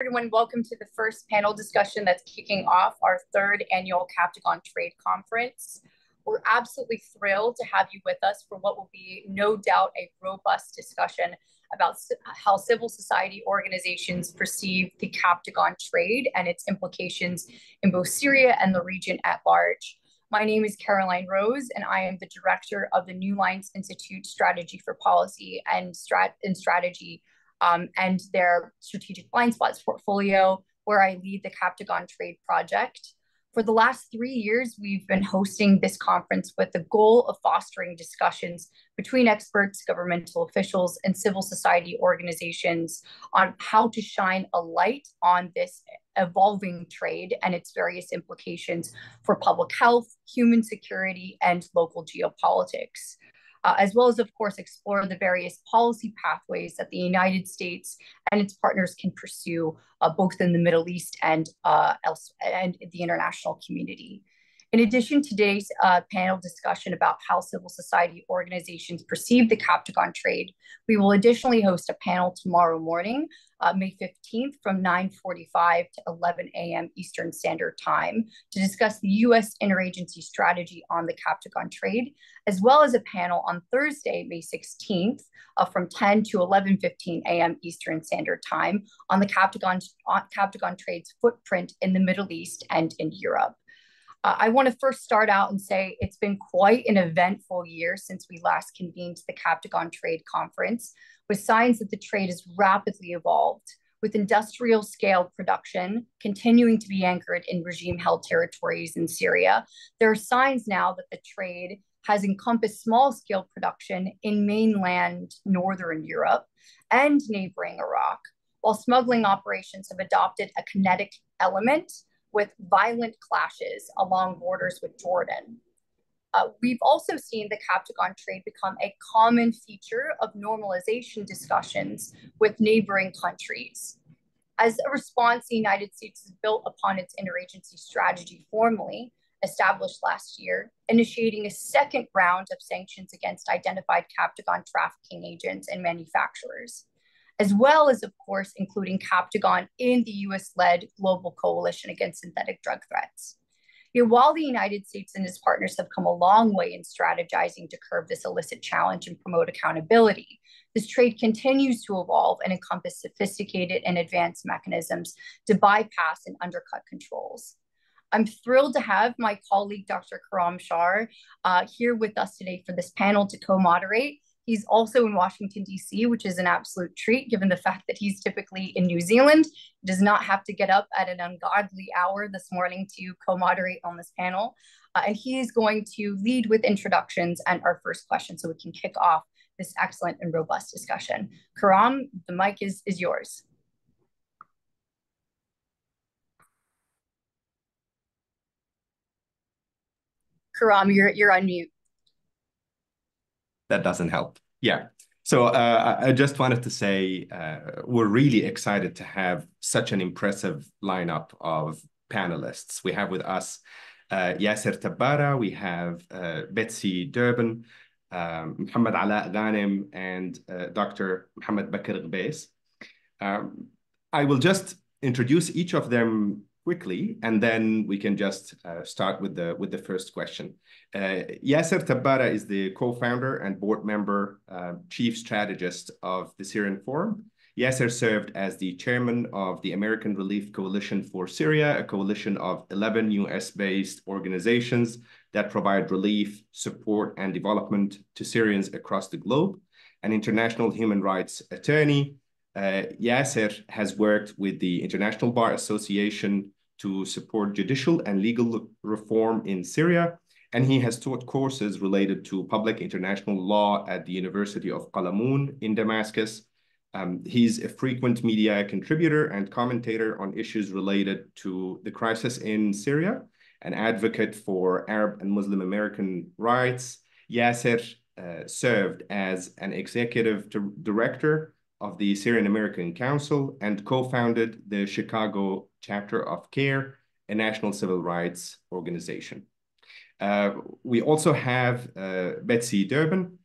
Everyone, welcome to the first panel discussion that's kicking off our third annual Captagon Trade Conference. We're absolutely thrilled to have you with us for what will be no doubt a robust discussion about how civil society organizations perceive the Captagon trade and its implications in both Syria and the region at large. My name is Caroline Rose, and I am the director of the New Lines Institute Strategy for Policy and Strategy and their strategic blind spots portfolio, where I lead the Captagon Trade Project. For the last 3 years, we've been hosting this conference with the goal of fostering discussions between experts, governmental officials, and civil society organizations on how to shine a light on this evolving trade and its various implications for public health, human security, and local geopolitics. As well as, of course, explore the various policy pathways that the United States and its partners can pursue, both in the Middle East and the international community. In addition to today's panel discussion about how civil society organizations perceive the Captagon trade, we will additionally host a panel tomorrow morning, May 15th from 9:45 to 11 a.m. Eastern Standard Time to discuss the U.S. interagency strategy on the Captagon trade, as well as a panel on Thursday, May 16th from 10 to 11:15 a.m. Eastern Standard Time on the Captagon trade's footprint in the Middle East and in Europe. I want to first start out and say it's been quite an eventful year since we last convened the Captagon Trade Conference, with signs that the trade has rapidly evolved, with industrial scale production continuing to be anchored in regime-held territories in Syria. There are signs now that the trade has encompassed small-scale production in mainland Northern Europe and neighboring Iraq, while smuggling operations have adopted a kinetic element with violent clashes along borders with Jordan. We've also seen the Captagon trade become a common feature of normalization discussions with neighboring countries. As a response, the United States has built upon its interagency strategy formally established last year, initiating a second round of sanctions against identified Captagon trafficking agents and manufacturers, as well as, of course, including Captagon in the US-led global coalition against synthetic drug threats. While the United States and its partners have come a long way in strategizing to curb this illicit challenge and promote accountability, this trade continues to evolve and encompass sophisticated and advanced mechanisms to bypass and undercut controls. I'm thrilled to have my colleague, Dr. Karam Shaar, here with us today for this panel to co-moderate. He's also in Washington, D.C., which is an absolute treat, given the fact that he's typically in New Zealand. He does not have to get up at an ungodly hour this morning to co-moderate on this panel. And he is going to lead with introductions and our first question so we can kick off this excellent and robust discussion. Karam, the mic is yours. Karam, you're on mute. That doesn't help. Yeah. So I just wanted to say we're really excited to have such an impressive lineup of panelists. We have with us Yasser Tabbara, we have Betsy Durbin, Mohammed Ala Ghanem, and Dr. Mohammed Bakr Ghbais. I will just introduce each of them quickly, and then we can just start with the first question. Yasser Tabbara is the co-founder and board member, chief strategist of the Syrian Forum. Yasser served as the chairman of the American Relief Coalition for Syria, a coalition of 11 US-based organizations that provide relief, support, and development to Syrians across the globe. An international human rights attorney, Yasser has worked with the International Bar Association to support judicial and legal reform in Syria, and he has taught courses related to public international law at the University of Qalamun in Damascus. He's a frequent media contributor and commentator on issues related to the crisis in Syria, an advocate for Arab and Muslim American rights. Yasser served as an executive director of the Syrian American Council and co-founded the Chicago chapter of CARE, a national civil rights organization. We also have Betsy Durbin,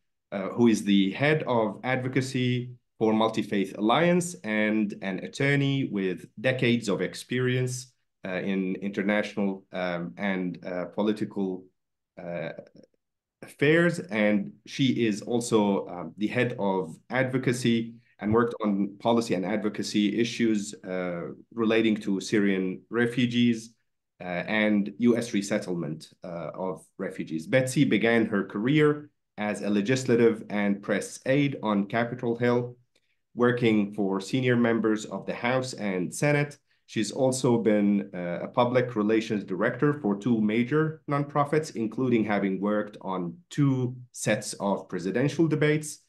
who is the head of advocacy for Multi-Faith Alliance and an attorney with decades of experience in international and political affairs. And she is also the head of advocacy and worked on policy and advocacy issues relating to Syrian refugees and US resettlement of refugees. Betsy began her career as a legislative and press aide on Capitol Hill, working for senior members of the House and Senate. She's also been a public relations director for two major nonprofits, including having worked on two sets of presidential debates.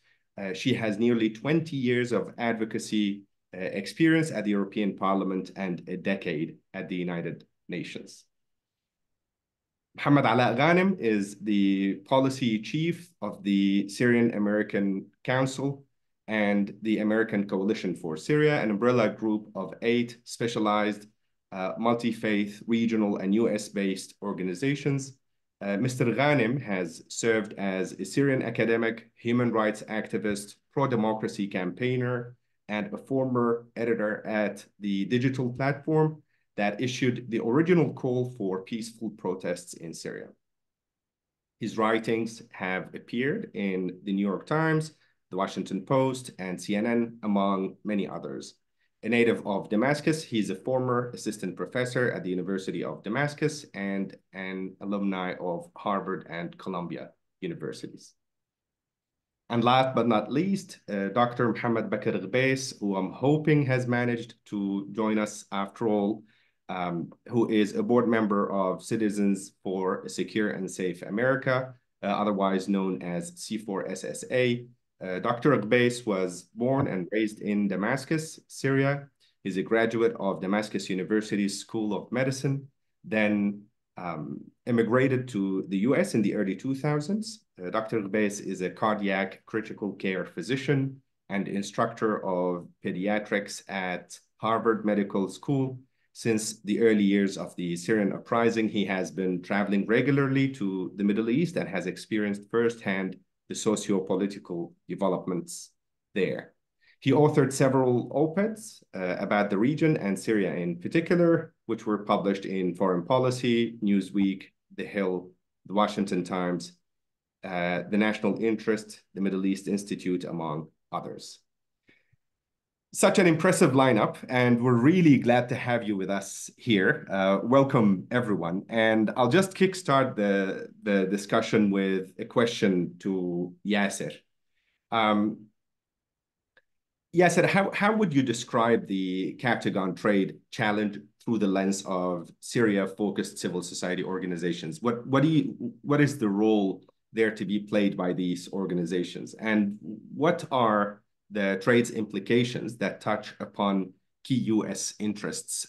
She has nearly 20 years of advocacy experience at the European Parliament and a decade at the United Nations. Mohammed Ala Ghanem is the policy chief of the Syrian American Council and the American Coalition for Syria, an umbrella group of 8 specialized multi-faith, regional, and US-based organizations. Mr. Ghanem has served as a Syrian academic, human rights activist, pro-democracy campaigner, and a former editor at the digital platform that issued the original call for peaceful protests in Syria. His writings have appeared in the New York Times, the Washington Post, and CNN, among many others. A native of Damascus, he's a former assistant professor at the University of Damascus and an alumni of Harvard and Columbia universities. And last but not least, Dr. Mohammed Bakr Ghbais, who I'm hoping has managed to join us after all, who is a board member of Citizens for a Secure and Safe America, otherwise known as C4SSA. Dr. Ghbais was born and raised in Damascus, Syria. He's a graduate of Damascus University's School of Medicine, then immigrated to the US in the early 2000s. Dr. Ghbais is a cardiac critical care physician and instructor of pediatrics at Harvard Medical School. Since the early years of the Syrian uprising, he has been traveling regularly to the Middle East and has experienced firsthand the socio-political developments there. He authored several op-eds about the region and Syria in particular, which were published in Foreign Policy, Newsweek, The Hill, The Washington Times, The National Interest, the Middle East Institute, among others. Such an impressive lineup, and we're really glad to have you with us here. Welcome, everyone. And I'll just kickstart the discussion with a question to Yasser. Yasser, how would you describe the Captagon Trade Challenge through the lens of Syria-focused civil society organizations? What is the role there to be played by these organizations? And what are the trade's implications that touch upon key US interests?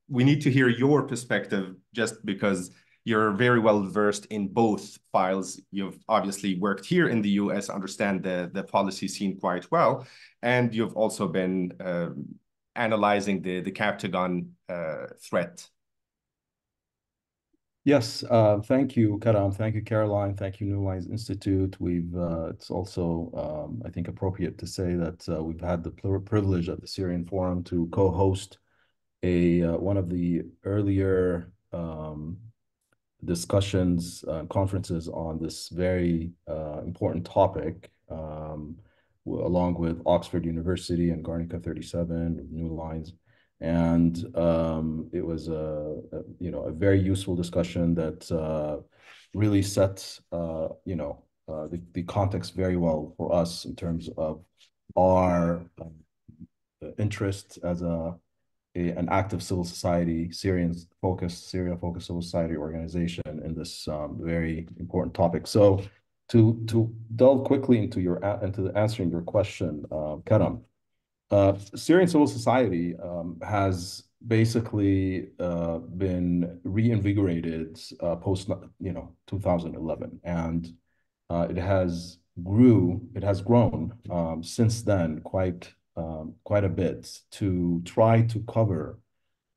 We need to hear your perspective just because you're very well versed in both files. You've obviously worked here in the US, understand the policy scene quite well, and you've also been analyzing the Captagon threat. Yes, thank you, Karam. Thank you, Caroline. Thank you, New Lines Institute. It's also, I think, appropriate to say that we've had the privilege at the Syrian Forum to co-host one of the earlier discussions, conferences on this very important topic, along with Oxford University and Garnica 37, New Lines. And it was a very useful discussion that really set the context very well for us in terms of our interest as an active civil society, Syria-focused civil society organization in this very important topic. So to delve quickly into answering your question, Karam, Syrian civil society has basicly been reinvigorated post 2011, and it has grown since then quite a bit to try to cover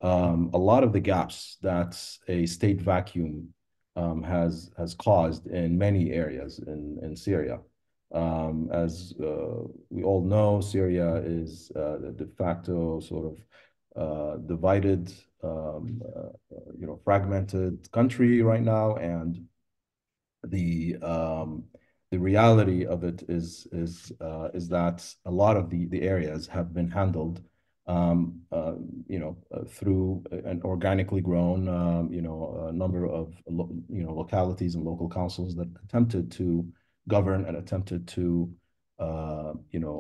a lot of the gaps that a state vacuum has caused in many areas in Syria. As we all know, Syria is the de facto sort of divided, fragmented country right now, and the reality of it is that a lot of the areas have been handled, through an organically grown, a number of localities and local councils that attempted to govern and attempted to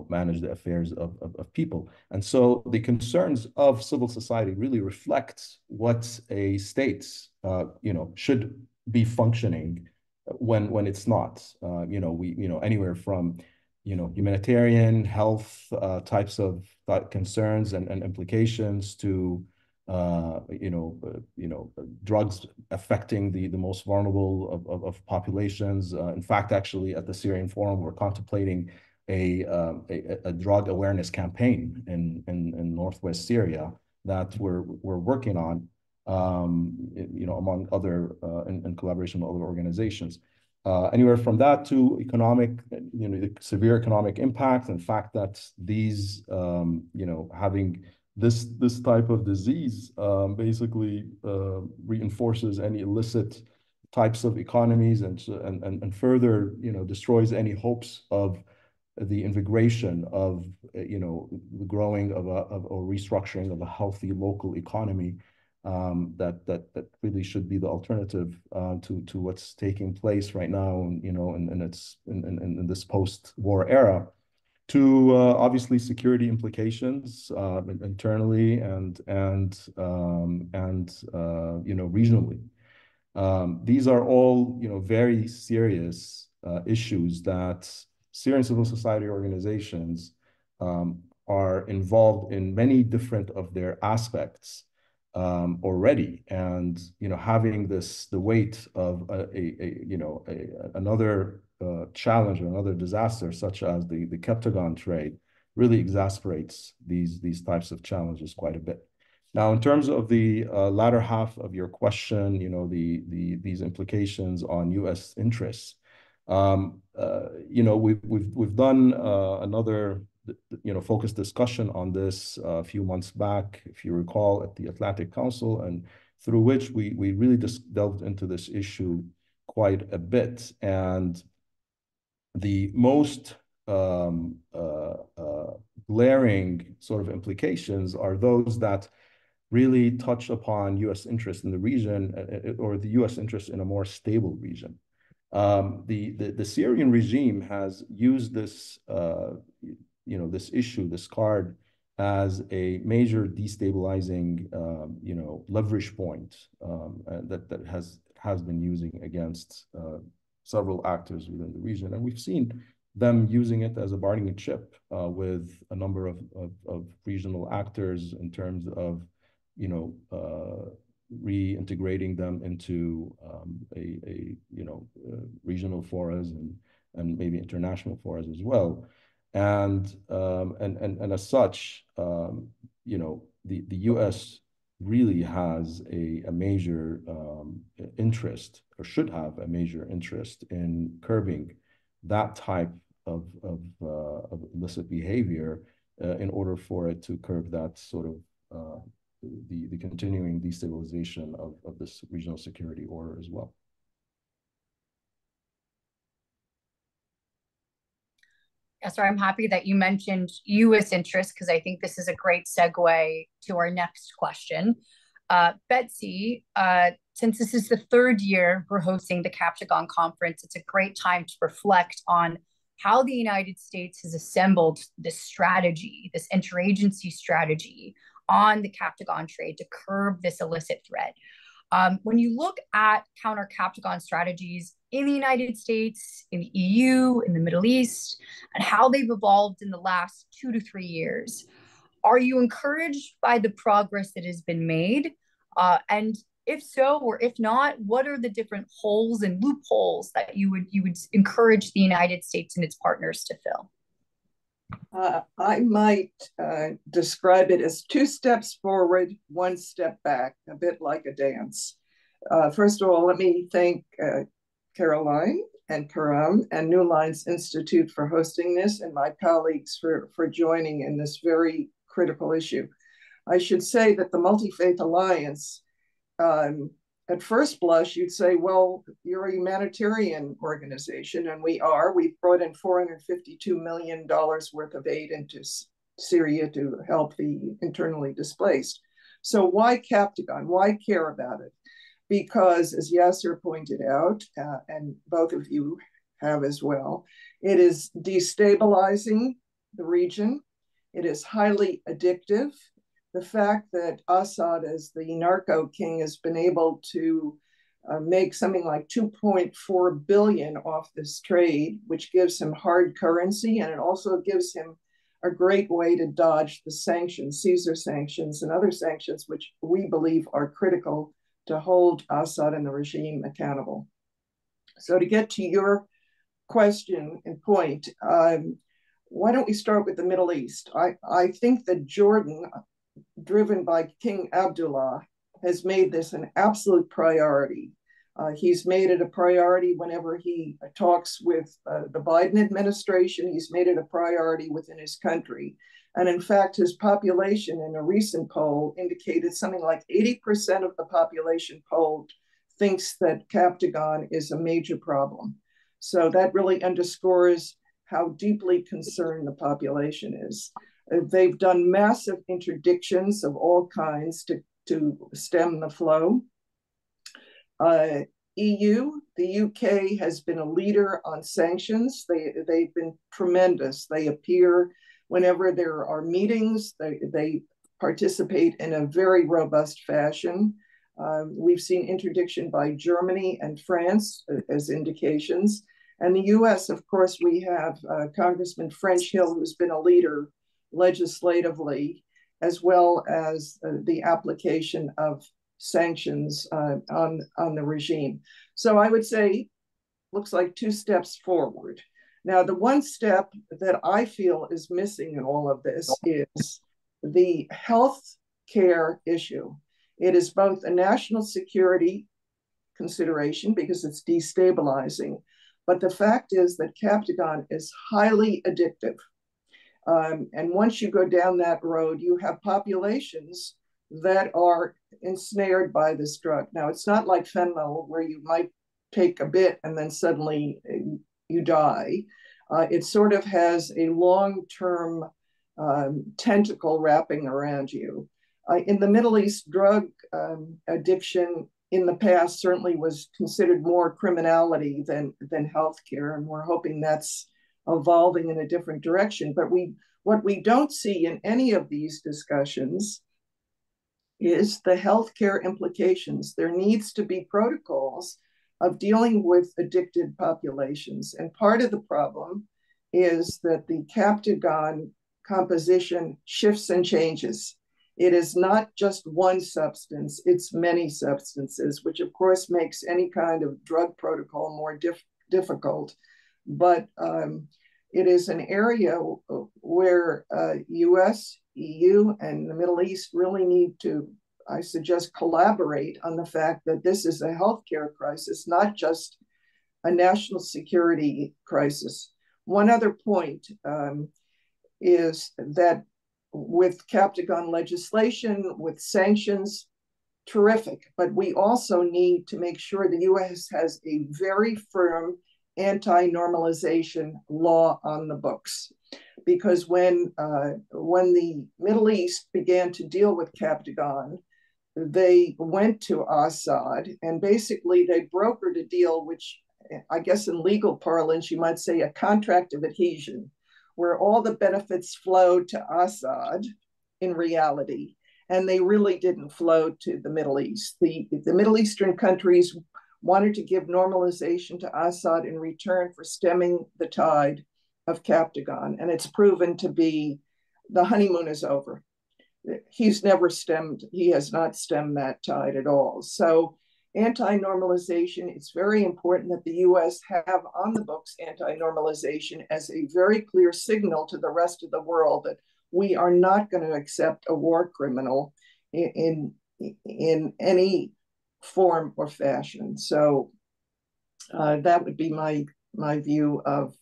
manage the affairs of people. And so the concerns of civil society really reflect what a state should be functioning when it's not. Anywhere from humanitarian, health types of concerns and implications to drugs affecting the most vulnerable of populations. In fact, actually, at the Syrian Forum, we're contemplating a drug awareness campaign in northwest Syria that we're working on, among other, in collaboration with other organizations. Anywhere from that to economic, the severe economic impact, and the fact that these, having this type of disease basically reinforces any illicit types of economies and further, destroys any hopes of the invigoration of, the growing of or restructuring of a healthy local economy. That really should be the alternative to what's taking place right now, in this post-war era, to obviously security implications internally and regionally. These are all very serious issues that Syrian civil society organizations are involved in many different of their aspects already, and having the weight of another challenge or another disaster such as the Captagon trade really exasperates these types of challenges quite a bit. Now, in terms of the latter half of your question, these implications on U.S. interests, we've done another focused discussion on this a few months back, if you recall, at the Atlantic Council, and through which we really just delved into this issue quite a bit. And the most glaring sort of implications are those that really touch upon U.S. interest in the region, or the U.S. interest in a more stable region. The Syrian regime has used this this issue, this card, as a major destabilizing, leverage point that has been using against several actors within the region. And we've seen them using it as a bargaining chip with a number of regional actors in terms of, reintegrating them into regional forums and maybe international forums as well. And as such, the U.S. really has a major interest, or should have a major interest, in curbing that type of illicit behavior in order for it to curb that sort of the continuing destabilization of this regional security order as well. Yes, sir, I'm happy that you mentioned U.S. interests, because I think this is a great segue to our next question. Betsy, since this is the third year we're hosting the Captagon Conference, it's a great time to reflect on how the United States has assembled this strategy, this interagency strategy on the Captagon trade to curb this illicit threat. When you look at counter-Captagon strategies in the United States, in the EU, in the Middle East, and how they've evolved in the last 2 to 3 years, are you encouraged by the progress that has been made? And if so, or if not, what are the different holes and loopholes that you would encourage the United States and its partners to fill? I might describe it as 2 steps forward, 1 step back, a bit like a dance. First of all, let me thank Caroline and Karam and New Lines Institute for hosting this, and my colleagues for joining in this very critical issue. I should say that the Multi-Faith Alliance, at first blush, you'd say, well, you're a humanitarian organization, and we are. We've brought in $452 million worth of aid into Syria to help the internally displaced. So why Captagon? Why care about it? Because, as Yasser pointed out, and both of you have as well, it is destabilizing the region. It is highly addictive. The fact that Assad, as the narco king, has been able to make something like 2.4 billion off this trade, which gives him hard currency, and it also gives him a great way to dodge the sanctions, Caesar sanctions and other sanctions, which we believe are critical to hold Assad and the regime accountable. So to get to your question and point, why don't we start with the Middle East? I think that Jordan, driven by King Abdullah, has made this an absolute priority. He's made it a priority whenever he talks with the Biden administration. He's made it a priority within his country. And in fact, his population in a recent poll indicated something like 80% of the population polled thinks that Captagon is a major problem. So that really underscores how deeply concerned the population is. They've done massive interdictions of all kinds to stem the flow. EU, the UK has been a leader on sanctions. They've been tremendous. They appear whenever there are meetings. They participate in a very robust fashion. We've seen interdiction by Germany and France as indications. And the US, of course, we have Congressman French Hill, who's been a leader legislatively, as well as the application of sanctions on the regime. So I would say, looks like 2 steps forward. Now, the one step that I feel is missing in all of this is the health care issue. It is both a national security consideration because it's destabilizing, but the fact is that Captagon is highly addictive. And once you go down that road, you have populations that are ensnared by this drug. Now, it's not like fentanyl where you might take a bit and then suddenly you die. It sort of has a long-term tentacle wrapping around you. In the Middle East, drug addiction in the past certainly was considered more criminality than healthcare, and we're hoping that's evolving in a different direction. But what we don't see in any of these discussions is the healthcare implications. There needs to be protocols of dealing with addicted populations. And part of the problem is that the Captagon composition shifts and changes. It is not just one substance, it's many substances, which of course makes any kind of drug protocol more difficult. But it is an area where US, EU, and the Middle East really need to, I suggest, collaborate on the fact that this is a healthcare crisis, not just a national security crisis. One other point is that with Captagon legislation, with sanctions, terrific, but we also need to make sure the US has a very firm anti-normalization law on the books. Because when the Middle East began to deal with Captagon, they went to Assad and basically they brokered a deal, which I guess in legal parlance, you might say a contract of adhesion, where all the benefits flowed to Assad in reality, and they really didn't flow to the Middle East. The Middle Eastern countries wanted to give normalization to Assad in return for stemming the tide of Captagon, and it's proven to be the honeymoon is over. He has not stemmed that tide at all. So anti-normalization, it's very important that the US have on the books anti-normalization as a very clear signal to the rest of the world that we are not going to accept a war criminal in any form or fashion. So That would be my view of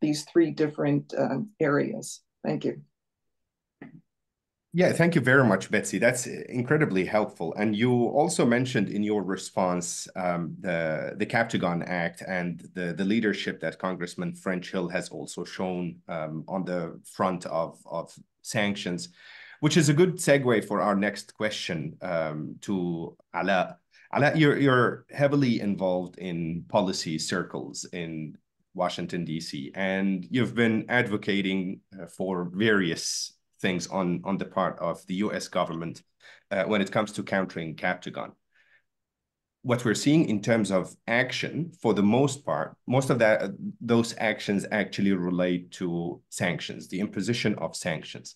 these three different areas. Thank you. Yeah, thank you very much, Betsy. That's incredibly helpful. And you also mentioned in your response the Captagon Act and the leadership that Congressman French Hill has also shown on the front of sanctions, which is a good segue for our next question to Ala. Ala, you're heavily involved in policy circles in Washington, D.C., and you've been advocating for various things on the part of the US government when it comes to countering Captagon. What we're seeing in terms of action, for the most part, most of those actions actually relate to sanctions, the imposition of sanctions.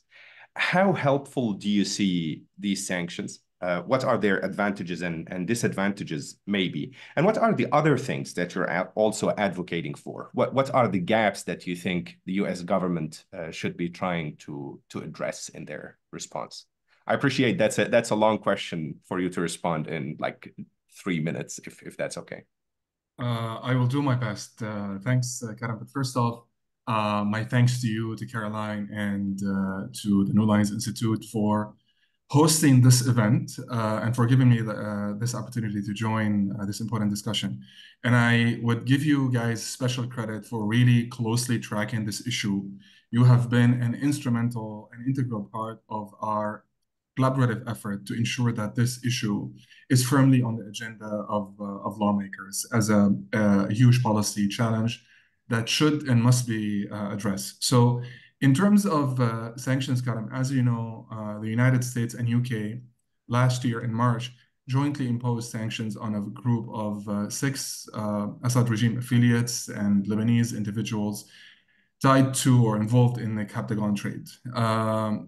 How helpful do you see these sanctions? What are their advantages and disadvantages, maybe? And what are the other things that you're also advocating for? What are the gaps that you think the US government should be trying to address in their response? I appreciate that's a long question for you to respond in like 3 minutes, if that's okay. I will do my best. Thanks, Karam. But first off, my thanks to you, to Caroline, and to the New Lines Institute for hosting this event and for giving me this opportunity to join this important discussion. And I would give you guys special credit for really closely tracking this issue. You have been an instrumental and integral part of our collaborative effort to ensure that this issue is firmly on the agenda of lawmakers as a huge policy challenge that should and must be addressed. So in terms of sanctions, Karam, as you know, the United States and UK last year in March jointly imposed sanctions on a group of 6 Assad regime affiliates and Lebanese individuals tied to or involved in the Captagon trade.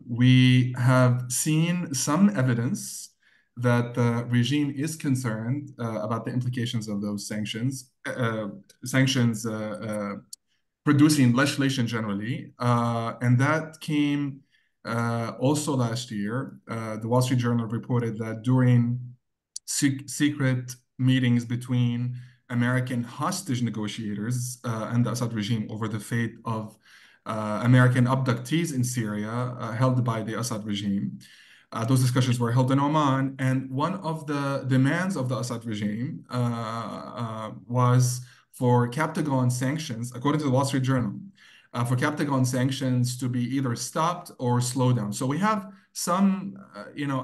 We have seen some evidence that the regime is concerned about the implications of those sanctions, producing legislation generally. And that came also last year. The Wall Street Journal reported that during secret meetings between American hostage negotiators and the Assad regime over the fate of American abductees in Syria held by the Assad regime. Those discussions were held in Oman, and one of the demands of the Assad regime was for Captagon sanctions, according to the Wall Street Journal, for Captagon sanctions to be either stopped or slowed down. So we have some,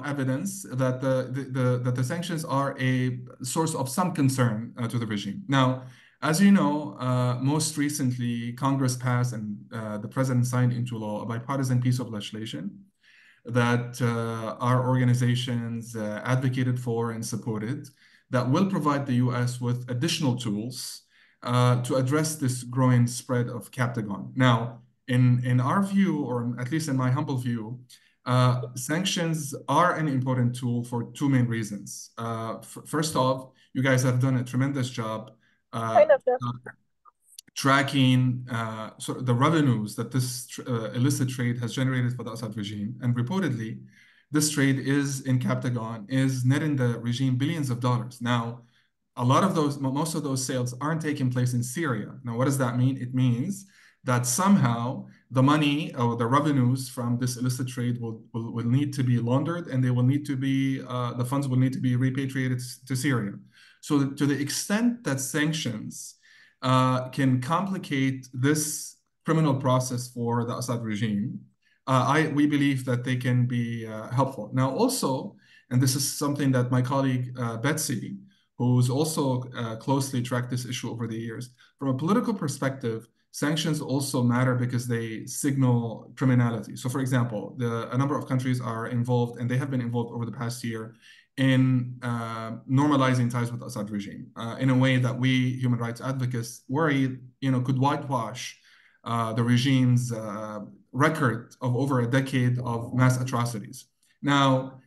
evidence that the sanctions are a source of some concern to the regime. Now, as you know, most recently, Congress passed and the president signed into law a bipartisan piece of legislation that our organizations advocated for and supported that will provide the U.S. with additional tools to address this growing spread of Captagon. Now, in our view, or at least in my humble view, sanctions are an important tool for 2 main reasons. First off, you guys have done a tremendous job tracking sort of the revenues that this illicit trade has generated for the Assad regime. And reportedly, this trade in Captagon is netting the regime billions of dollars. Now, most of those sales aren't taking place in Syria. Now, what does that mean? It means that somehow the money or the revenues from this illicit trade will need to be laundered, and they will need to be the funds will need to be repatriated to Syria. So to the extent that sanctions can complicate this criminal process for the Assad regime, we believe that they can be helpful. Now, also, and this is something that my colleague Betsy, who's also closely tracked this issue over the years, from a political perspective, sanctions also matter because they signal criminality. So, for example, a number of countries are involved, and they have been involved over the past year in normalizing ties with the Assad regime in a way that we human rights advocates worry, could whitewash the regime's record of over a decade of mass atrocities. Now,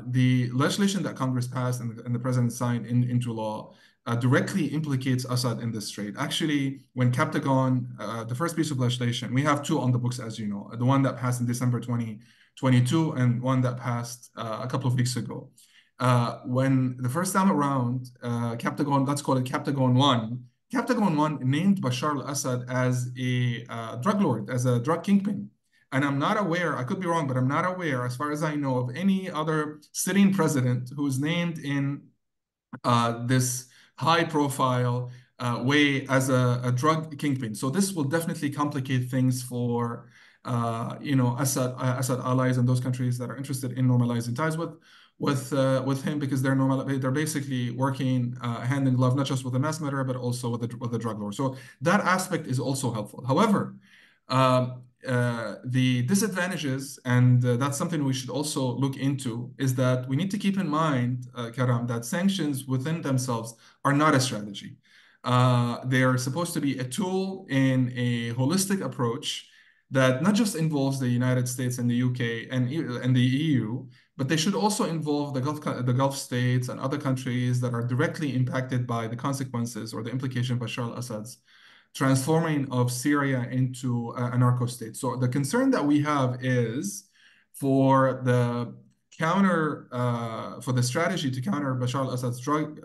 the legislation that Congress passed and the president signed into law directly implicates Assad in this trade. Actually, when Captagon, the first piece of legislation, we have 2 on the books, as you know, the one that passed in December 2022 and one that passed a couple of weeks ago. When the first time around, Captagon, let's call it Captagon 1, Captagon 1 named Bashar al-Assad as a drug lord, as a drug kingpin. And I'm not aware, I could be wrong, but I'm not aware, as far as I know, of any other Syrian president who's named in this high-profile way as a drug kingpin. So this will definitely complicate things for Assad allies and those countries that are interested in normalizing ties with him, because they're basically working hand in glove, not just with the mass murderer, but also with the drug lord. So that aspect is also helpful. However, the disadvantages, and that's something we should also look into, is that we need to keep in mind, Karam, that sanctions within themselves are not a strategy. They are supposed to be a tool in a holistic approach that not just involves the United States and the UK and the EU, but they should also involve the Gulf states and other countries that are directly impacted by the consequences or the implication of Bashar al-Assad's transforming of Syria into a narco state. So the concern that we have is for the strategy to counter Bashar al-Assad's drug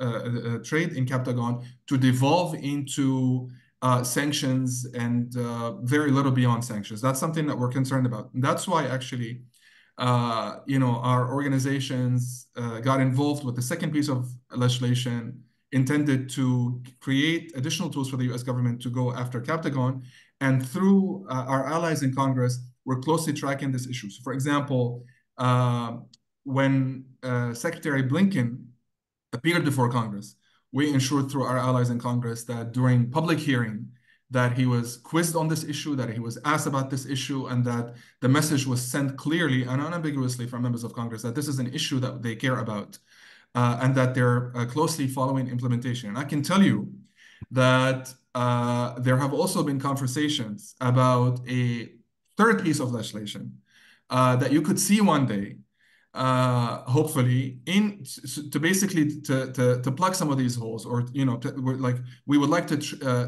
trade in Captagon to devolve into sanctions and very little beyond sanctions. That's something that we're concerned about. And that's why actually, our organizations got involved with the second piece of legislation intended to create additional tools for the US government to go after Captagon. And through our allies in Congress, we're closely tracking this issue. So for example, when Secretary Blinken appeared before Congress, we ensured through our allies in Congress that during public hearing, that he was quizzed on this issue, that he was asked about this issue, and that the message was sent clearly and unambiguously from members of Congress that this is an issue that they care about, and that they're closely following implementation. And I can tell you that there have also been conversations about a third piece of legislation that you could see one day, hopefully, to basically to plug some of these holes, or we would like to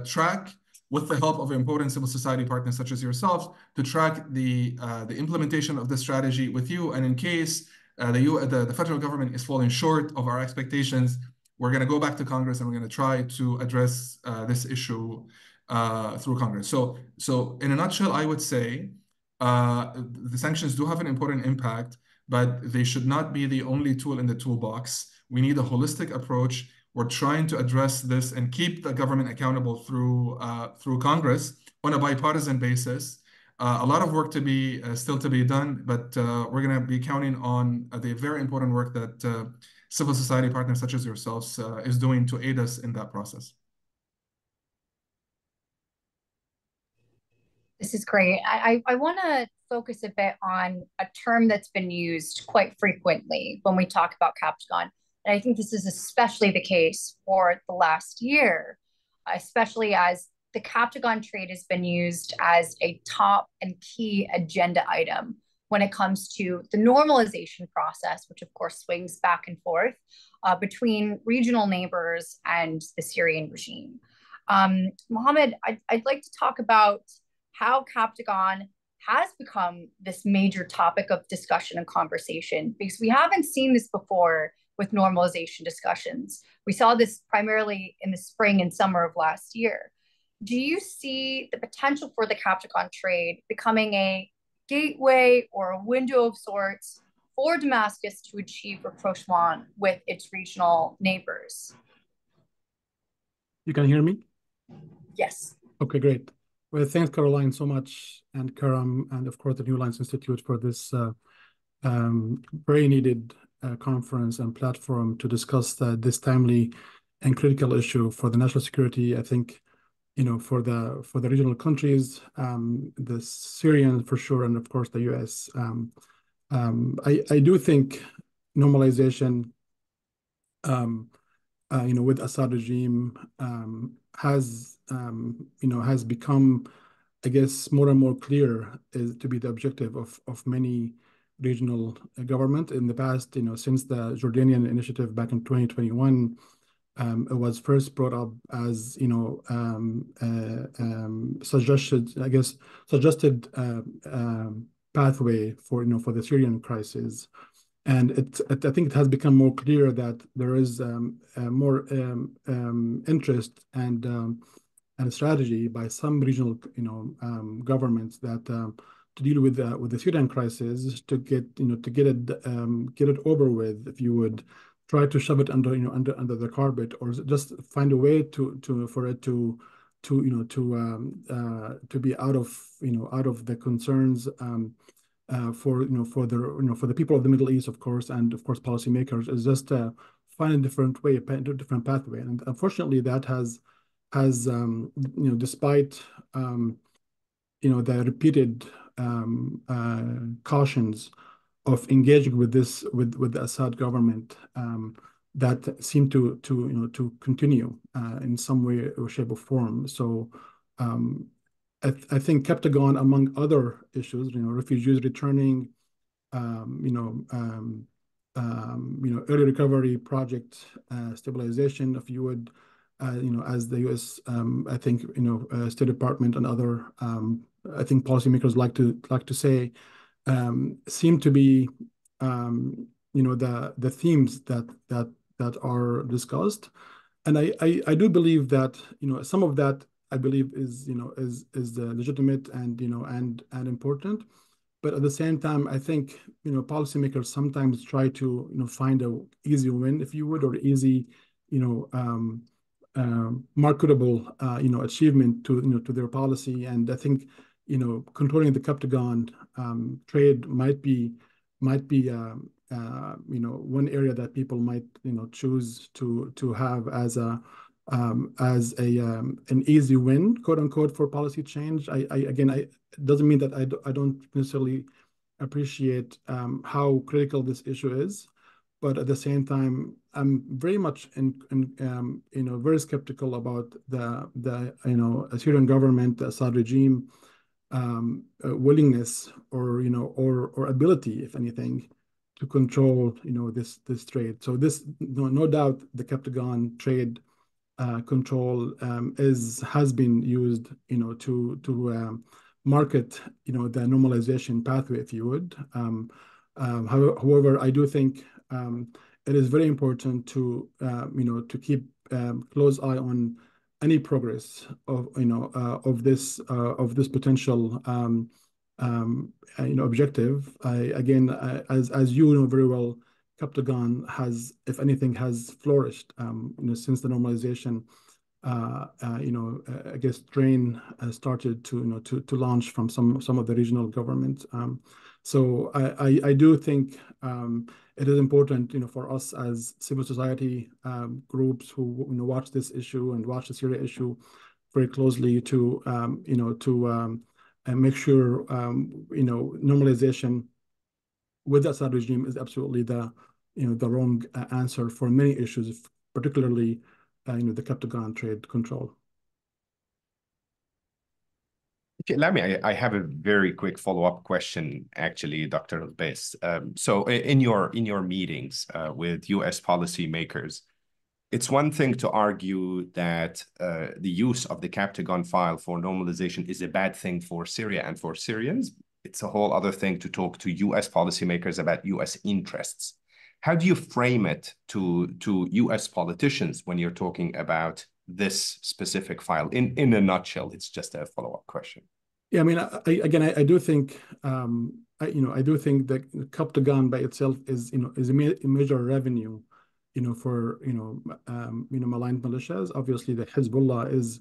track, with the help of important civil society partners such as yourselves, to track the implementation of the strategy with you. And in case the federal government is falling short of our expectations, we're going to go back to Congress and we're going to try to address this issue through Congress. So in a nutshell, I would say the sanctions do have an important impact, but they should not be the only tool in the toolbox. We need a holistic approach. We're trying to address this and keep the government accountable through Congress on a bipartisan basis. A lot of work still to be done, but we're going to be counting on the very important work that civil society partners such as yourselves is doing to aid us in that process. This is great. I want to focus a bit on a term that's been used quite frequently when we talk about Captagon. And I think this is especially the case for the last year, especially as the Captagon trade has been used as a top and key agenda item when it comes to the normalization process, which of course swings back and forth between regional neighbors and the Syrian regime. Mohammed, I'd like to talk about how Captagon has become this major topic of discussion and conversation, because we haven't seen this before with normalization discussions. We saw this primarily in the spring and summer of last year. Do you see the potential for the Captagon trade becoming a gateway or a window of sorts for Damascus to achieve rapprochement with its regional neighbors? You can hear me? Yes. Okay, great. Well, thanks, Caroline, so much, and Karam, and of course the New Lines Institute for this very needed conference and platform to discuss this timely and critical issue for the national security. I think, for the regional countries, the Syrian for sure, and of course the US. I do think normalization, with Assad regime has become, I guess, more and more clear to be the objective of many regional government in the past. Since the Jordanian initiative back in 2021, it was first brought up as suggested pathway for the Syrian crisis, And I think it has become more clear that there is more interest and strategy by some regional, governments that to deal with the Syrian crisis, to get it over with, if you would, try to shove it under the carpet, or just find a way for it to be out of the concerns for the people of the Middle East, of course, and of course policymakers, is just find a different way, a different pathway. And unfortunately, that has despite the repeated cautions of engaging with the Assad government, that seem to continue in some way or shape or form. So I think Captagon, among other issues, refugees returning, early recovery project stabilization, if you would, as the U.S. I think State Department and other I think policymakers like to say, seem to be the themes that are discussed, and I do believe that some of that, I believe, is legitimate and and important. But at the same time, I think policymakers sometimes try to find a easy win, if you would, or easy marketable achievement to their policy. And I think controlling the Captagon trade might be one area that people might choose to have as an easy win, quote unquote, for policy change. Again, it doesn't mean that I don't necessarily appreciate how critical this issue is, but at the same time, I'm very much very skeptical about the Syrian government, the Assad regime, willingness or ability, if anything, to control this trade. So this no doubt the Captagon trade control has been used to market the normalization pathway, if you would. However, I do think it is very important to keep close eye on any progress of this potential objective. Again, as you know very well, Captagon has, if anything, has flourished since the normalization I guess train started to launch from some of the regional governments. So I do think it is important for us as civil society groups who watch this issue and watch the Syria issue very closely to make sure normalization with the Assad regime is absolutely the wrong answer for many issues, particularly the Captagon trade control. Okay, I have a very quick follow-up question, actually, Dr. Al-Bais. So in your meetings with US policymakers, it's one thing to argue that the use of the Captagon file for normalization is a bad thing for Syria and for Syrians. It's a whole other thing to talk to US policymakers about US interests. How do you frame it to US politicians when you're talking about this specific file? In a nutshell, it's just a follow-up question. Yeah, I mean, I do think I do think that Captagon by itself is a major revenue for maligned militias. Obviously, the Hezbollah is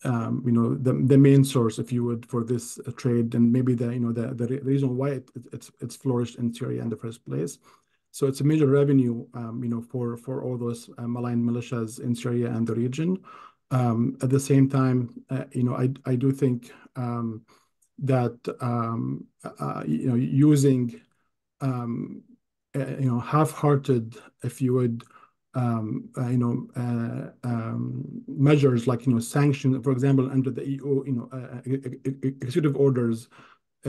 the main source, if you would, for this trade, and maybe the reason why it's flourished in Syria in the first place. So it's a major revenue for all those maligned militias in Syria and the region. At the same time, I do think that using half-hearted, if you would, measures like sanctions, for example, under the EU, executive orders,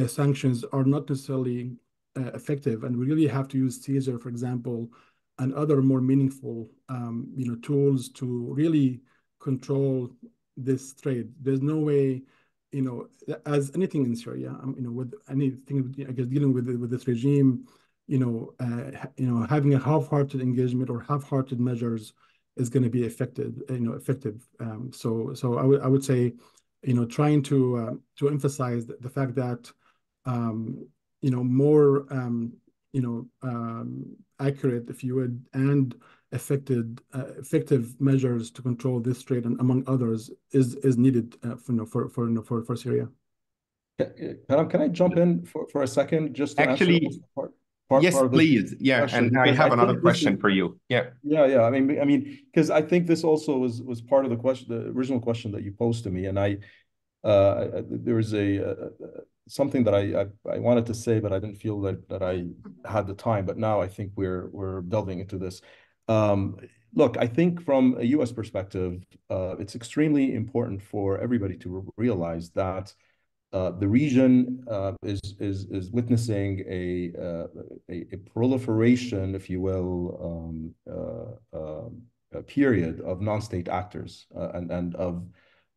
sanctions are not necessarily effective, and we really have to use Caesar, for example, and other more meaningful tools to really control this trade. There's no way as anything in Syria, with anything, I guess, dealing with this regime, having a half-hearted engagement or half-hearted measures is going to be effective. So I would say, trying to emphasize the fact that more accurate, if you would, and effective measures to control this trade, and among others, is needed for Syria. Can I jump in for a second just to actually answer part yes, of please. Yeah, and I have another question for you. Yeah. Yeah. I mean, because I think this also was part of the question, the original question that you posed to me, and there was something that I wanted to say, but I didn't feel that I had the time. But now I think we're delving into this. Look, I think from a U.S. perspective, it's extremely important for everybody to realize that the region is witnessing a proliferation, if you will, a period of non-state actors and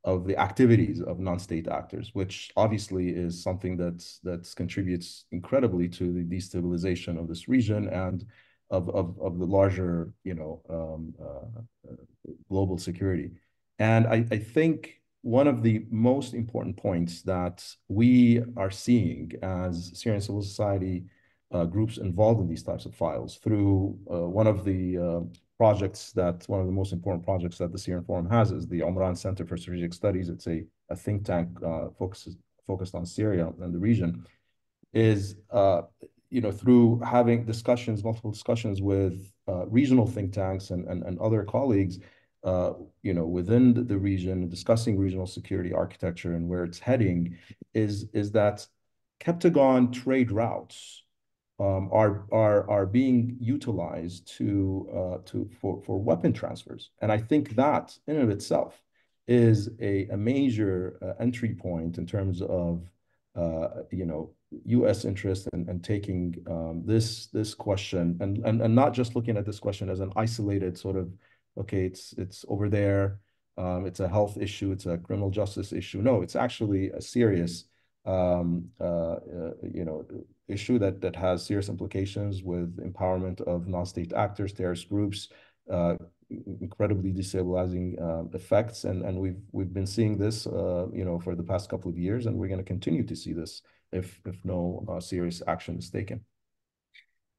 of the activities of non-state actors, which obviously is something that contributes incredibly to the destabilization of this region and of the larger, global security. And I think one of the most important points that we are seeing as Syrian civil society groups involved in these types of files through one of the most important projects that the Syrian Forum has is the Omran Center for Strategic Studies. It's a think tank focused on Syria and the region, is through having multiple discussions with regional think tanks and other colleagues within the region, discussing regional security architecture and where it's heading, is that Captagon trade routes are being utilized for weapon transfers, and I think that in and of itself is a major entry point in terms of U.S. interest and taking this question and not just looking at this question as an isolated sort of, okay, it's over there, it's a health issue, it's a criminal justice issue. No, it's actually a serious issue that has serious implications with empowerment of non-state actors, terrorist groups, incredibly destabilizing effects, and we've been seeing this for the past couple of years, and we're going to continue to see this if no serious action is taken.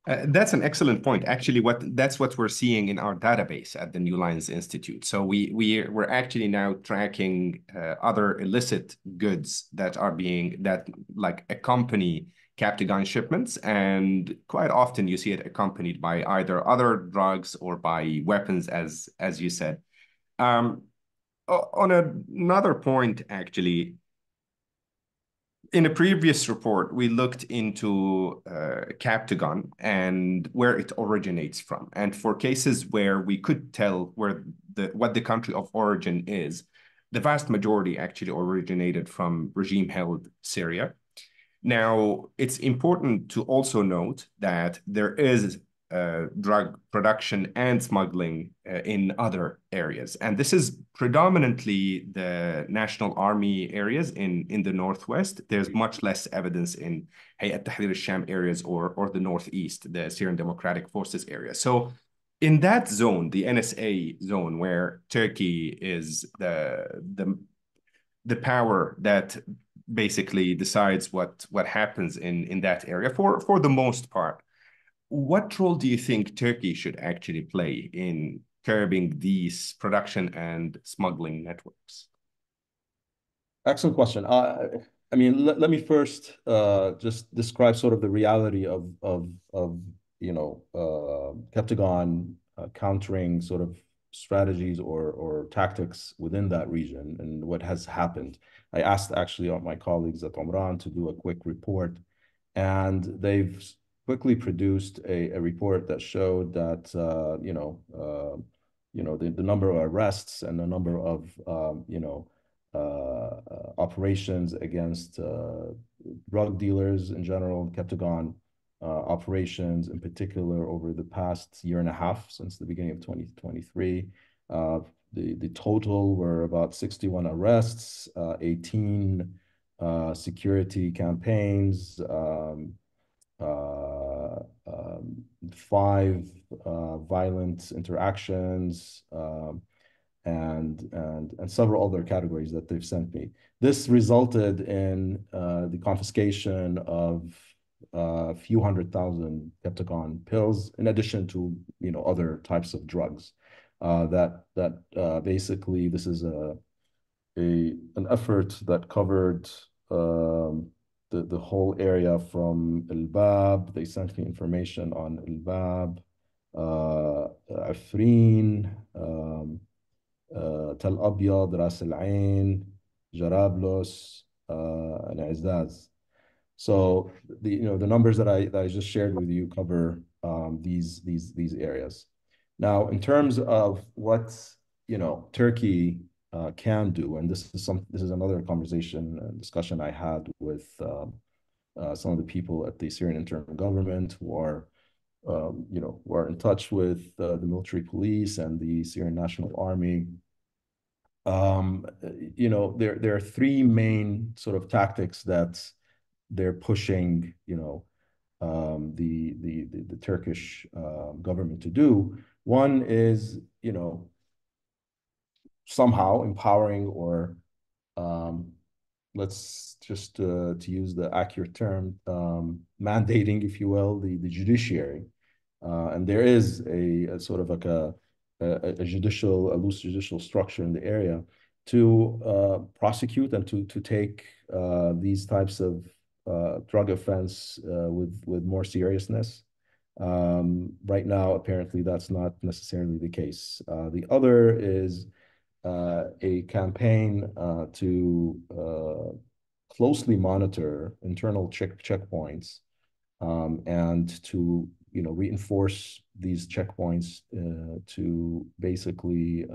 That's an excellent point. Actually, that's what we're seeing in our database at the New Lines Institute. So we're actually now tracking other illicit goods that accompany Captagon shipments, and quite often you see it accompanied by either other drugs or by weapons, as you said. On another point, actually, in a previous report, we looked into Captagon and where it originates from. And for cases where we could tell what the country of origin is, the vast majority actually originated from regime-held Syria. Now, it's important to also note that there is drug production and smuggling in other areas. And this is predominantly the National Army areas in the Northwest. There's much less evidence in Hayat Tahrir al-Sham areas or the Northeast, the Syrian Democratic Forces area. So in that zone, the NSA zone, where Turkey is the power that basically decides what happens in that area for the most part, what role do you think Turkey should actually play in curbing these production and smuggling networks? Excellent question. I mean, let me first just describe sort of the reality of Captagon countering sort of strategies or tactics within that region and what has happened. I asked actually my colleagues at Omran to do a quick report, and they've quickly produced a report that showed that the number of arrests and the number of operations against drug dealers in general, Captagon operations in particular over the past year and a half since the beginning of 2023. The total were about 61 arrests, 18 security campaigns, 5 violent interactions, and several other categories that they've sent me. This resulted in the confiscation of a few 100,000 Captagon pills, in addition to other types of drugs. Basically this is an effort that covered the whole area from Al-Bab. They sent me information on Al-Bab, Afrin, Tel Abyad, Ras Al Ain, Jarablos, and Azaz. So the numbers that I just shared with you cover these areas. Now, in terms of what Turkey can do, and this is another conversation and discussion I had with some of the people at the Syrian interim government who are in touch with the military police and the Syrian National Army. There are 3 main sort of tactics that they're pushing, the Turkish government to do. One is, somehow empowering or let's just to use the accurate term, mandating, if you will, the judiciary. And there is a sort of like a loose judicial structure in the area to prosecute and to take these types of drug offense with more seriousness. Right now, apparently, that's not necessarily the case. The other is a campaign to closely monitor internal checkpoints and to reinforce these checkpoints to basically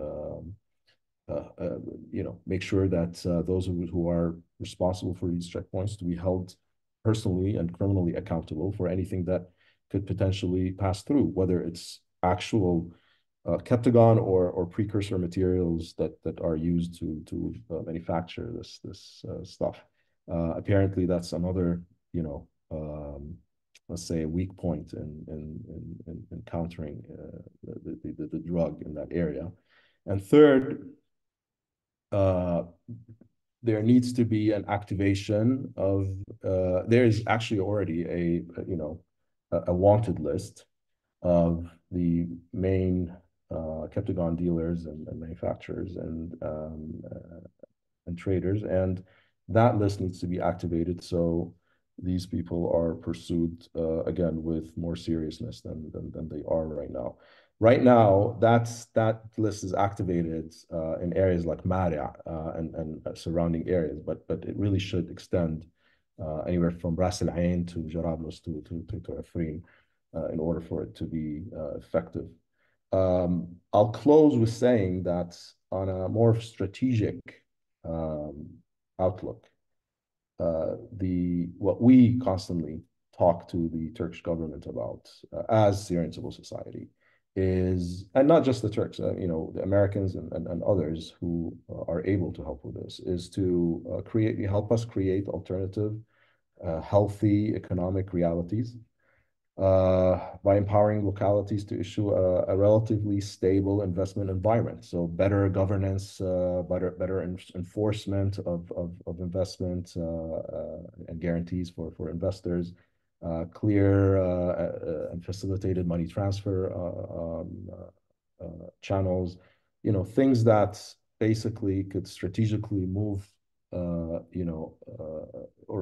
make sure that those who are responsible for these checkpoints to be held personally and criminally accountable for anything that could potentially pass through, whether it's actual Captagon or precursor materials that are used to manufacture this stuff. Apparently, that's another let's say a weak point in countering the drug in that area. And third, there needs to be an activation of there is actually already a wanted list of the main Captagon dealers and manufacturers and traders, and that list needs to be activated so these people are pursued again with more seriousness than they are right now. Right now, that list is activated in areas like Maria and surrounding areas, but it really should extend anywhere from Ras Al Ain to Jarablos to Afrin in order for it to be effective. I'll close with saying that on a more strategic outlook, what we constantly talk to the Turkish government about as Syrian civil society is, and not just the Turks, the Americans and others who are able to help with this, is to help us create alternative, healthy economic realities by empowering localities to issue a relatively stable investment environment. So better governance, better enforcement of investment and guarantees for investors, clear and facilitated money transfer channels, things that basically could strategically move, or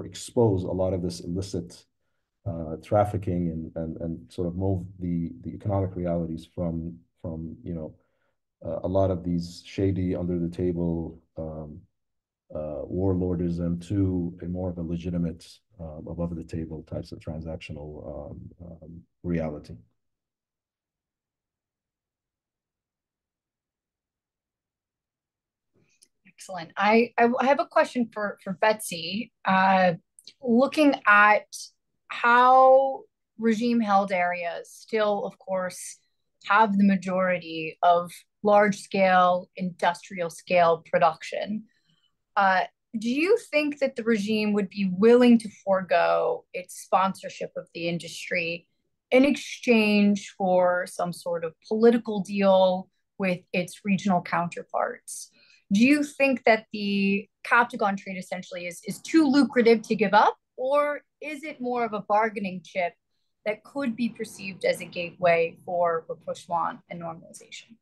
expose a lot of this illicit trafficking and sort of move the economic realities from a lot of these shady under the table warlordism to a more of a legitimate above the table types of transactional reality. Excellent. I have a question for Betsy. Looking at how regime-held areas still, of course, have the majority of large-scale, industrial-scale production. do you think that the regime would be willing to forego its sponsorship of the industry in exchange for some sort of political deal with its regional counterparts? Do you think that the Captagon trade essentially is too lucrative to give up, or is it more of a bargaining chip that could be perceived as a gateway for rapprochement and normalization?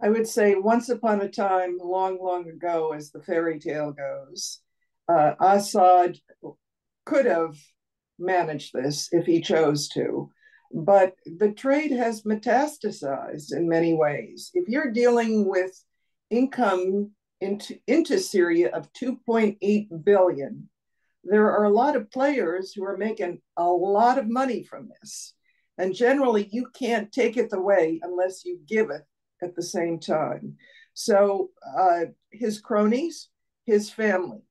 I would say once upon a time, long, long ago, as the fairy tale goes, Assad could have managed this if he chose to. But the trade has metastasized in many ways. If you're dealing with income into Syria of 2.8 billion, there are a lot of players who are making a lot of money from this. And generally, you can't take it away unless you give it at the same time. So his cronies, his family,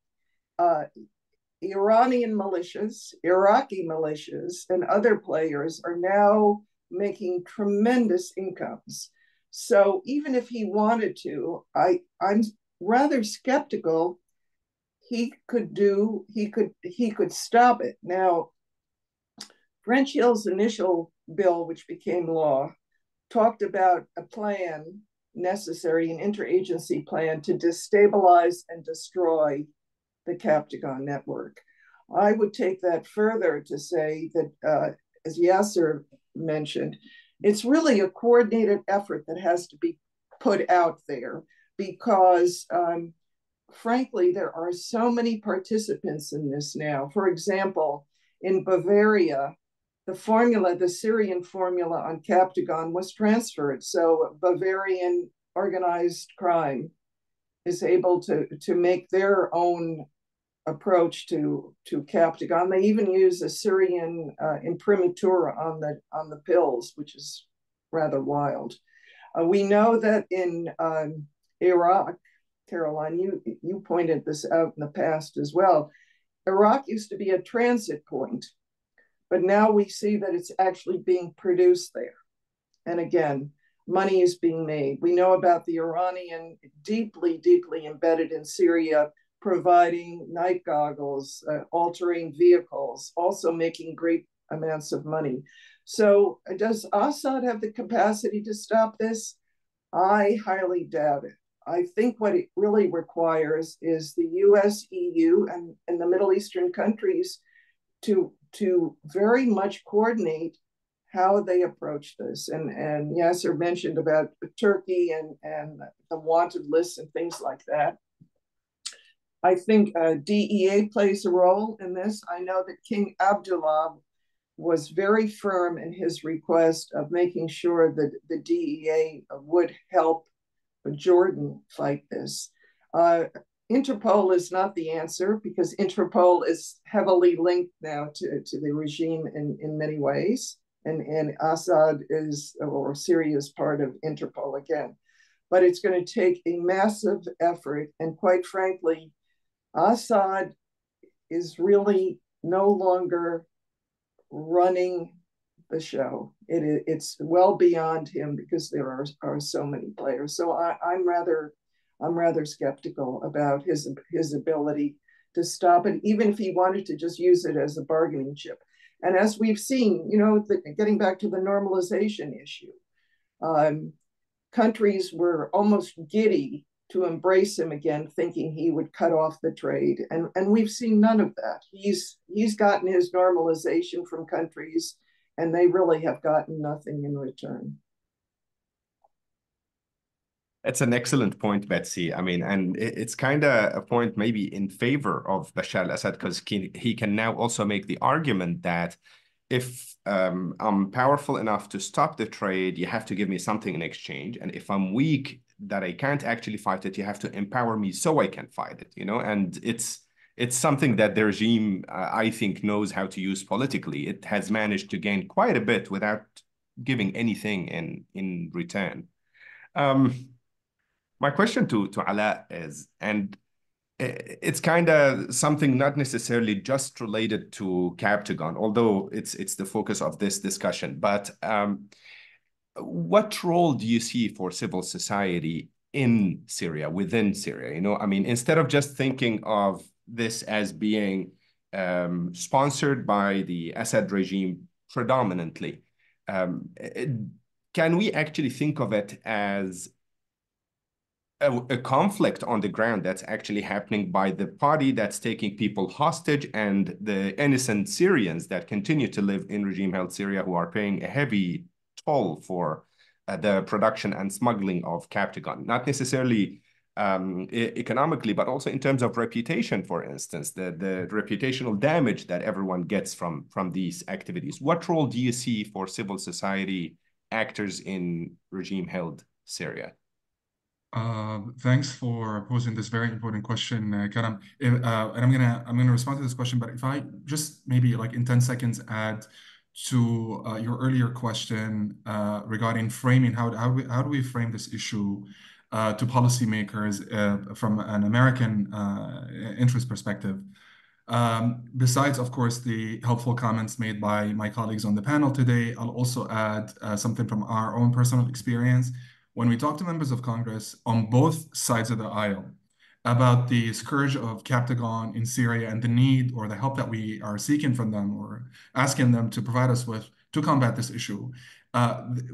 Iranian militias, Iraqi militias, and other players are now making tremendous incomes. So even if he wanted to, I'm rather skeptical he could stop it. Now, French Hill's initial bill, which became law, talked about a plan necessary, an interagency plan to destabilize and destroy the Captagon network. I would take that further to say that, as Yasser mentioned, it's really a coordinated effort that has to be put out there because, frankly, there are so many participants in this now. For example, in Bavaria, the Syrian formula on Captagon was transferred. So Bavarian organized crime is able to make their own approach to Captagon. They even use a Syrian imprimatur on the pills, which is rather wild. We know that in Iraq, Caroline, you pointed this out in the past as well. Iraq used to be a transit point, but now we see that it's actually being produced there. And again, money is being made. We know about the Iranian deeply, deeply embedded in Syria, providing night goggles, altering vehicles, also making great amounts of money. So does Assad have the capacity to stop this? I highly doubt it. I think what it really requires is the US, EU, and the Middle Eastern countries to very much coordinate how they approach this. And Yasser mentioned about Turkey and the wanted lists and things like that. I think DEA plays a role in this. I know that King Abdullah was very firm in his request of making sure that the DEA would help Jordan fight this. Interpol is not the answer because Interpol is heavily linked now to the regime in many ways. And Assad or Syria is part of Interpol again. But it's going to take a massive effort. And quite frankly, Assad is really no longer running the show. It's well beyond him because there are so many players. So I'm rather skeptical about his ability to stop it, even if he wanted to just use it as a bargaining chip. And as we've seen, getting back to the normalization issue, countries were almost giddy to embrace him again, thinking he would cut off the trade. And we've seen none of that. He's gotten his normalization from countries, and they really have gotten nothing in return. It's an excellent point, Betsy. I mean, and it's kind of a point maybe in favor of Bashar al-Assad because he can now also make the argument that if I'm powerful enough to stop the trade, you have to give me something in exchange. And if I'm weak, that I can't actually fight it, you have to empower me so I can fight it, And it's something that the regime, I think, knows how to use politically. It has managed to gain quite a bit without giving anything in return. My question to Ala is, and it's kind of something not necessarily just related to Captagon, although it's the focus of this discussion, but what role do you see for civil society in Syria, within Syria. I mean, instead of just thinking of this as being sponsored by the Assad regime predominantly, can we actually think of it as a conflict on the ground that's actually happening by the party that's taking people hostage and the innocent Syrians that continue to live in regime-held Syria who are paying a heavy toll for the production and smuggling of Captagon, not necessarily economically, but also in terms of reputation, for instance, the reputational damage that everyone gets from these activities. What role do you see for civil society actors in regime-held Syria? Thanks for posing this very important question, Karam. And I'm gonna respond to this question, but if I just maybe like in 10 seconds add to your earlier question regarding framing, how do we frame this issue to policymakers from an American interest perspective? Besides, of course, the helpful comments made by my colleagues on the panel today, I'll also add something from our own personal experience. When we talk to members of Congress on both sides of the aisle about the scourge of Captagon in Syria and the need or the help that we are seeking from them or asking them to provide us with to combat this issue,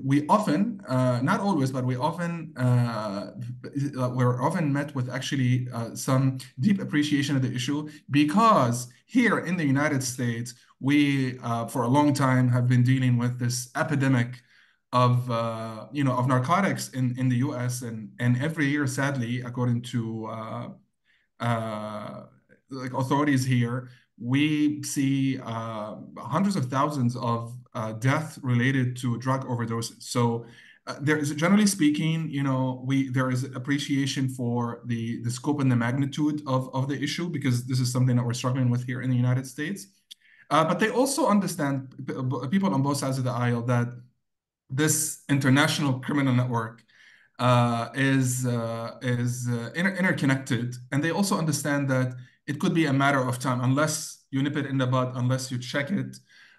we often, not always, but we're often met with actually some deep appreciation of the issue, because here in the United States, we for a long time have been dealing with this epidemic of narcotics in the U.S. and every year, sadly, according to like authorities here, we see hundreds of thousands of deaths related to drug overdoses. So there is, generally speaking, there is appreciation for the scope and the magnitude of the issue, because this is something that we're struggling with here in the United States. But they also understand, people on both sides of the aisle, that this international criminal network is interconnected, and they also understand that it could be a matter of time, unless you nip it in the bud, unless you check it,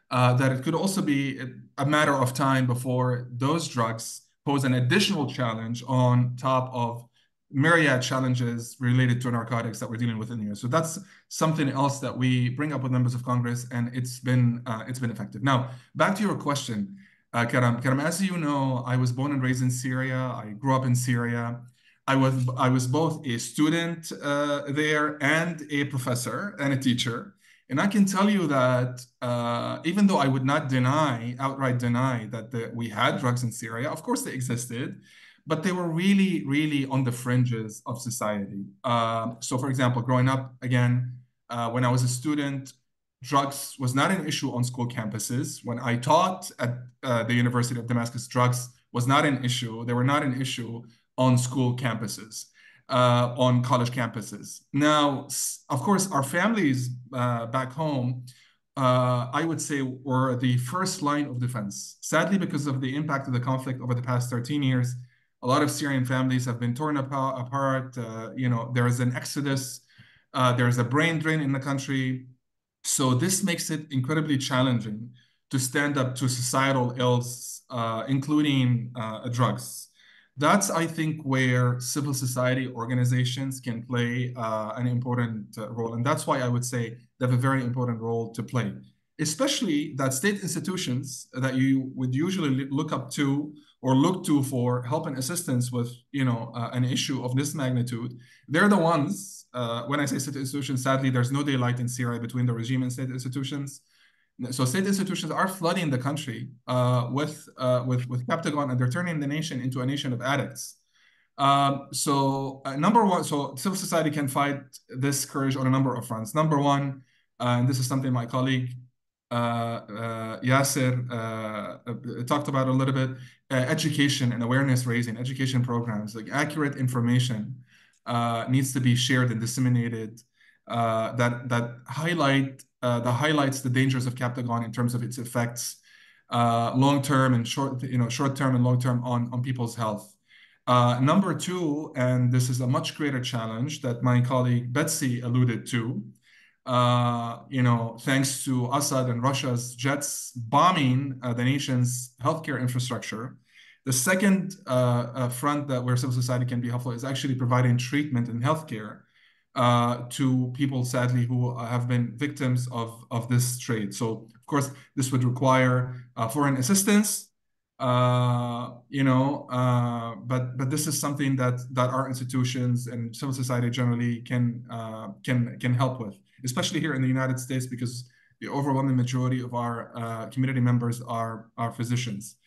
that it could also be a matter of time before those drugs pose an additional challenge on top of myriad challenges related to narcotics that we're dealing with in the US. So that's something else that we bring up with members of Congress, and it's been effective. Now, back to your question. Karam, as you know, I was born and raised in Syria. I grew up in Syria. I was both a student there and a professor and a teacher. And I can tell you that even though I would not outright deny that we had drugs in Syria, of course they existed, but they were really, really on the fringes of society. So for example, growing up, again, when I was a student, drugs was not an issue on school campuses. When I taught at the University of Damascus, drugs was not an issue. They were not an issue on school campuses, on college campuses. Now, of course, our families back home, I would say, were the first line of defense. Sadly, because of the impact of the conflict over the past 13 years, a lot of Syrian families have been torn apart. There is an exodus. There is a brain drain in the country. So this makes it incredibly challenging to stand up to societal ills, including drugs. That's, I think, where civil society organizations can play an important role. And that's why I would say they have a very important role to play, especially that state institutions that you would usually look up to or look to for help and assistance with, an issue of this magnitude. They're the ones, when I say state institutions, sadly, there's no daylight in Syria between the regime and state institutions. So state institutions are flooding the country with Captagon, and they're turning the nation into a nation of addicts. Number one, so civil society can fight this scourge on a number of fronts. Number one, and this is something my colleague Yasser talked about a little bit, education and awareness raising, education programs, like accurate information needs to be shared and disseminated that highlights the dangers of Captagon in terms of its effects, long-term and short-term and long-term on people's health. Number two, and this is a much greater challenge that my colleague Betsy alluded to, thanks to Assad and Russia's jets bombing the nation's healthcare infrastructure, The second front that where civil society can be helpful is actually providing treatment and healthcare to people, sadly, who have been victims of this trade. So, of course, this would require foreign assistance, but this is something that our institutions and civil society generally can help with, especially here in the United States, because the overwhelming majority of our community members are physicians.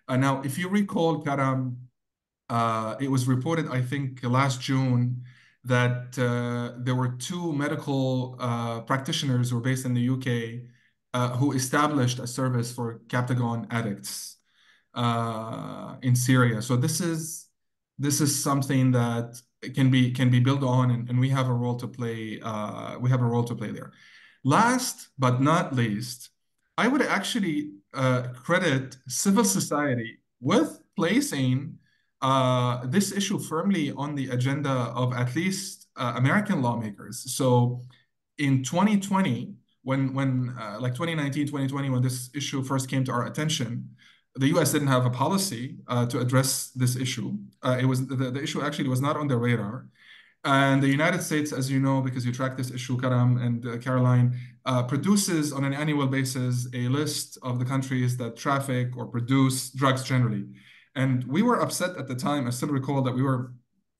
Now, if you recall, Karam, it was reported, I think, last June, that there were two medical practitioners who were based in the UK who established a service for Captagon addicts in Syria. So this is something that can be built on, and we have a role to play. We have a role to play there. Last but not least, I would actually credit civil society with placing this issue firmly on the agenda of at least American lawmakers. So in 2020, when like 2019, 2020, when this issue first came to our attention, the US didn't have a policy to address this issue. It was the issue actually was not on their radar. And the United States, as you know, because you track this issue, Karam and Caroline, produces on an annual basis a list of the countries that traffic or produce drugs generally. And we were upset at the time. I still recall that we were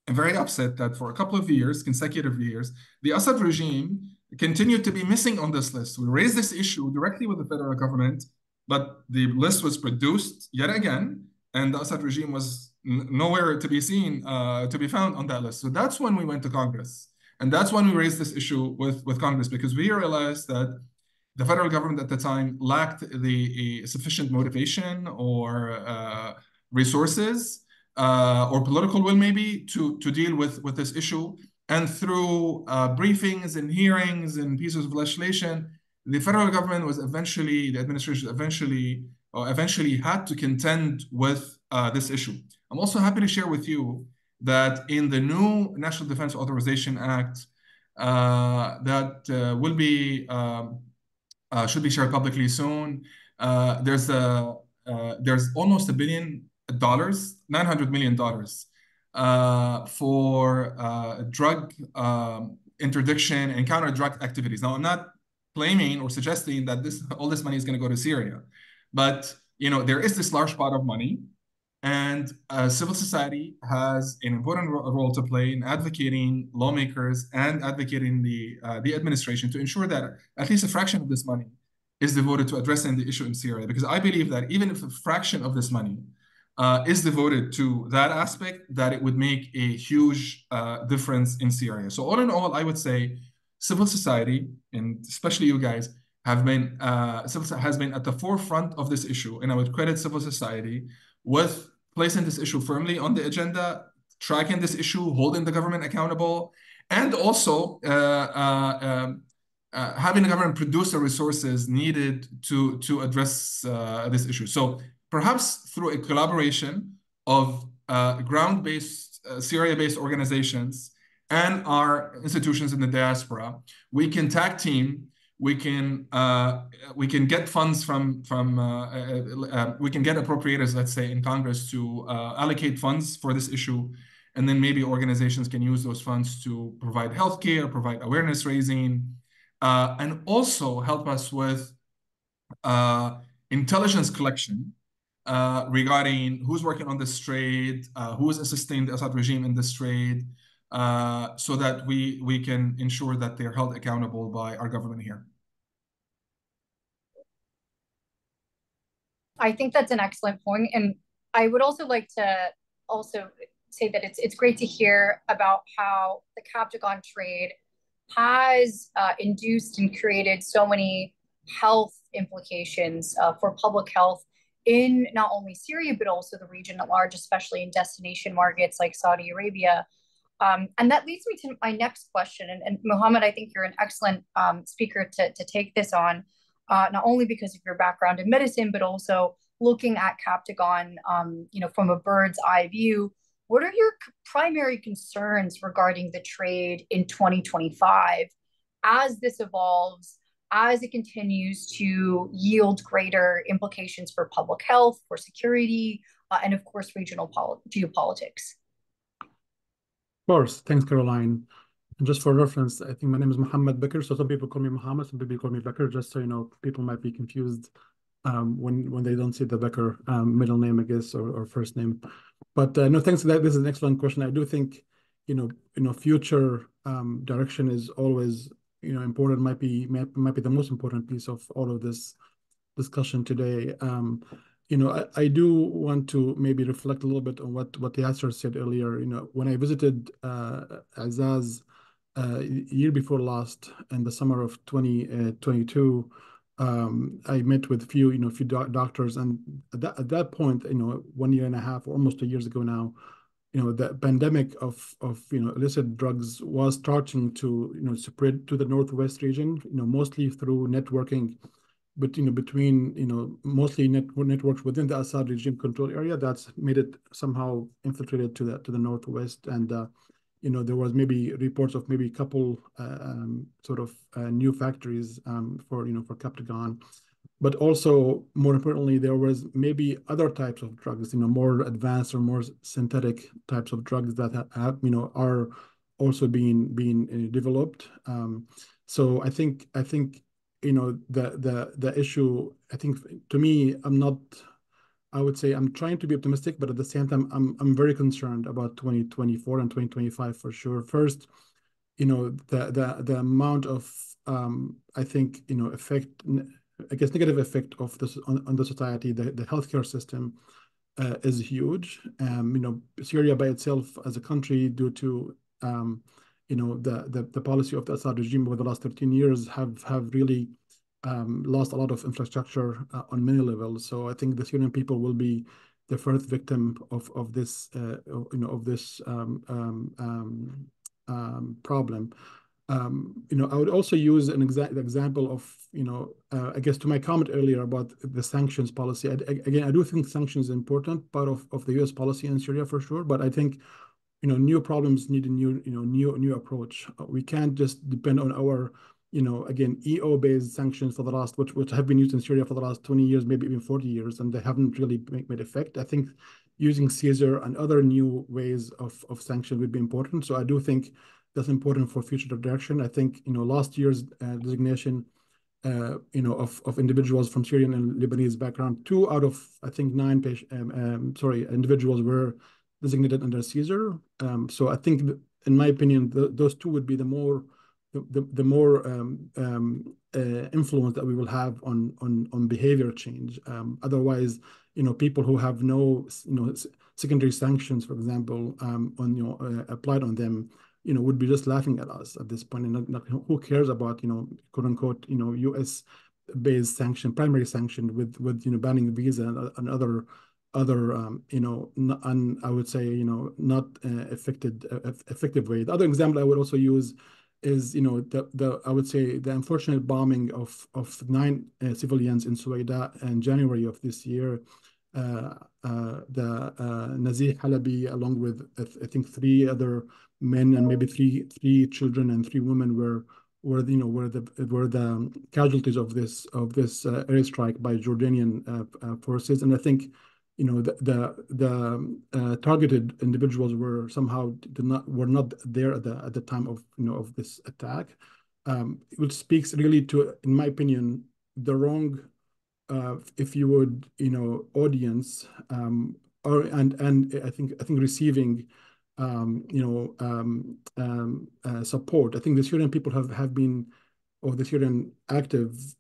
very upset that for a couple of years, consecutive years, the Assad regime continued to be missing on this list. We raised this issue directly with the federal government, but the list was produced yet again, and the Assad regime was nowhere to be seen, to be found on that list. So that's when we went to Congress. And that's when we raised this issue with Congress, because we realized that the federal government at the time lacked the sufficient motivation or resources or political will maybe to deal with this issue. And through briefings and hearings and pieces of legislation, the federal government was eventually, the administration eventually had to contend with this issue. I'm also happy to share with you that in the new National Defense Authorization Act that will be should be shared publicly soon, there's almost $1 billion, $900 million for drug interdiction and counter-drug activities. Now, I'm not claiming or suggesting that all this money is going to go to Syria, but there is this large pot of money, and civil society has an important role to play in advocating lawmakers and advocating the administration to ensure that at least a fraction of this money is devoted to addressing the issue in Syria. Because I believe that even if a fraction of this money is devoted to that aspect, that it would make a huge difference in Syria. So all in all, I would say civil society, and especially you guys, has been at the forefront of this issue. And I would credit civil society with placing this issue firmly on the agenda, tracking this issue, holding the government accountable, and also having the government produce the resources needed to address this issue. So perhaps through a collaboration of ground-based, Syria-based organizations and our institutions in the diaspora, we can tag team. We can get funds from we can get appropriators, let's say, in Congress to allocate funds for this issue, and then maybe organizations can use those funds to provide healthcare, provide awareness raising, and also help us with intelligence collection regarding who's working on this trade, who is assisting the Assad regime in this trade, so that we can ensure that they're held accountable by our government here. I think that's an excellent point. And I would also like to say that it's great to hear about how the Captagon trade has induced and created so many health implications for public health in not only Syria, but also the region at large, especially in destination markets like Saudi Arabia. And that leads me to my next question. And Mohammed, I think you're an excellent speaker to take this on, not only because of your background in medicine, but also looking at Captagon, from a bird's eye view. What are your primary concerns regarding the trade in 2025 as this evolves, as it continues to yield greater implications for public health, for security, and of course, regional geopolitics. Of course. Thanks, Caroline. And just for reference, I think my name is Mohammed Bakr. So some people call me Mohammed, some people call me Bakr, just so you know, people might be confused when they don't see the Bakr middle name, I guess, or first name. But no, thanks for that. This is an excellent question. I do think, future direction is always, important, might be the most important piece of all of this discussion today. I do want to maybe reflect a little bit on what Yasser said earlier. When I visited Azaz year before last in the summer of 2022, I met with a few doctors, and at that point, 1 year and a half, or almost 2 years ago now, the pandemic of illicit drugs was starting to spread to the northwest region, mostly through networking, but between mostly networks within the Assad regime control area that's made it somehow infiltrated to the northwest. And there was maybe reports of maybe a couple new factories for Captagon. But also, more importantly, there was maybe other types of drugs, more advanced or more synthetic types of drugs that are also being developed. So I think the issue, I think, to me, I would say I'm trying to be optimistic, but at the same time, I'm very concerned about 2024 and 2025 for sure. First, the amount of I think negative effect of this on the society, the healthcare system is huge. Syria by itself as a country, due to the policy of the Assad regime over the last 13 years, have really lost a lot of infrastructure on many levels. So I think the Syrian people will be the first victim of this problem. I would also use an example of, I guess, to my comment earlier about the sanctions policy. Again, I do think sanctions is an important part of the U.S. policy in Syria for sure, but I think, new problems need a new approach. We can't just depend on our, again, EO-based sanctions for the last, which have been used in Syria for the last 20 years, maybe even 40 years, and they haven't really made effect. I think using Caesar and other new ways of sanction would be important. So I do think that's important for future direction. I think, last year's designation, of individuals from Syrian and Lebanese background, 2 out of, I think, 9 individuals were designated under Caesar. So I think, in my opinion, those 2 would be the more influence that we will have on behavior change. Otherwise, people who have no, secondary sanctions, for example, applied on them, would be just laughing at us at this point. And who cares about, quote unquote, US-based sanction, primary sanction with banning visa and other I would say, not effective way. The other example I would also use is, I would say the unfortunate bombing of 9 civilians in Suwaida in January of this year. The Nazih Halabi, along with I think 3 other men and maybe three children and 3 women were the casualties of this airstrike by Jordanian forces. And I think the targeted individuals were somehow not there at the time of this attack, which speaks really to, in my opinion, the wrong, if you would, audience, and I think receiving support. I think the Syrian people have been, or the Syrian active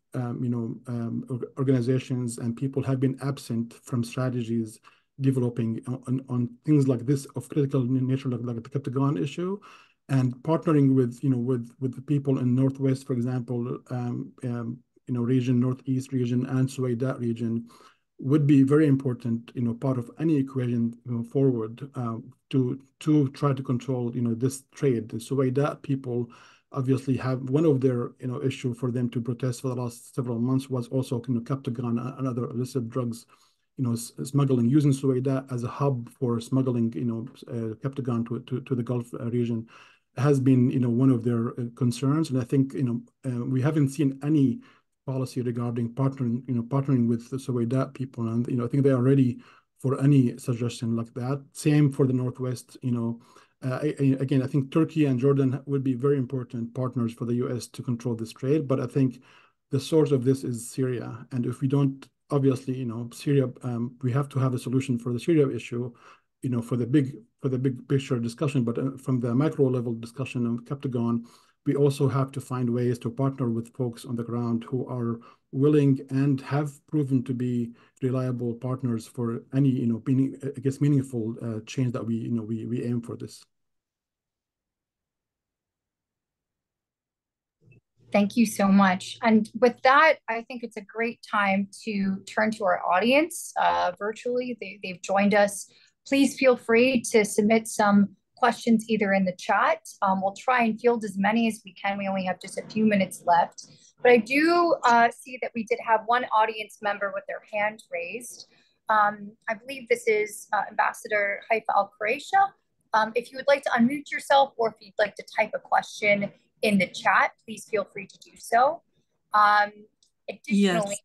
organizations and people have been absent from strategies developing on things like this of critical nature, like the Captagon issue, and partnering with the people in Northwest, for example, region, Northeast region, and Suwaida region would be very important, part of any equation forward to try to control, this trade. The Suwaida people obviously have one of their, issue for them to protest for the last several months was also, Captagon and other illicit drugs, smuggling, using Suwaida as a hub for smuggling, Captagon to the Gulf region has been, one of their concerns. And I think, we haven't seen any policy regarding partnering with the Suwaida people. And, I think they are ready for any suggestion like that. Same for the Northwest, again, I think Turkey and Jordan would be very important partners for the US to control this trade, but I think the source of this is Syria. And if we don't, obviously, Syria, we have to have a solution for the Syria issue, for the big picture discussion, but from the macro level discussion of Captagon, we also have to find ways to partner with folks on the ground who are willing and have proven to be reliable partners for any, meaningful change that we aim for this. Thank you so much. And with that, I think it's a great time to turn to our audience virtually. They've joined us. Please feel free to submit some questions either in the chat. We'll try and field as many as we can. We only have just a few minutes left. But I do see that we did have one audience member with their hand raised. I believe this is Ambassador Haifa Al-Quraisha. If you would like to unmute yourself, or if you'd like to type a question in the chat, please feel free to do so. Additionally,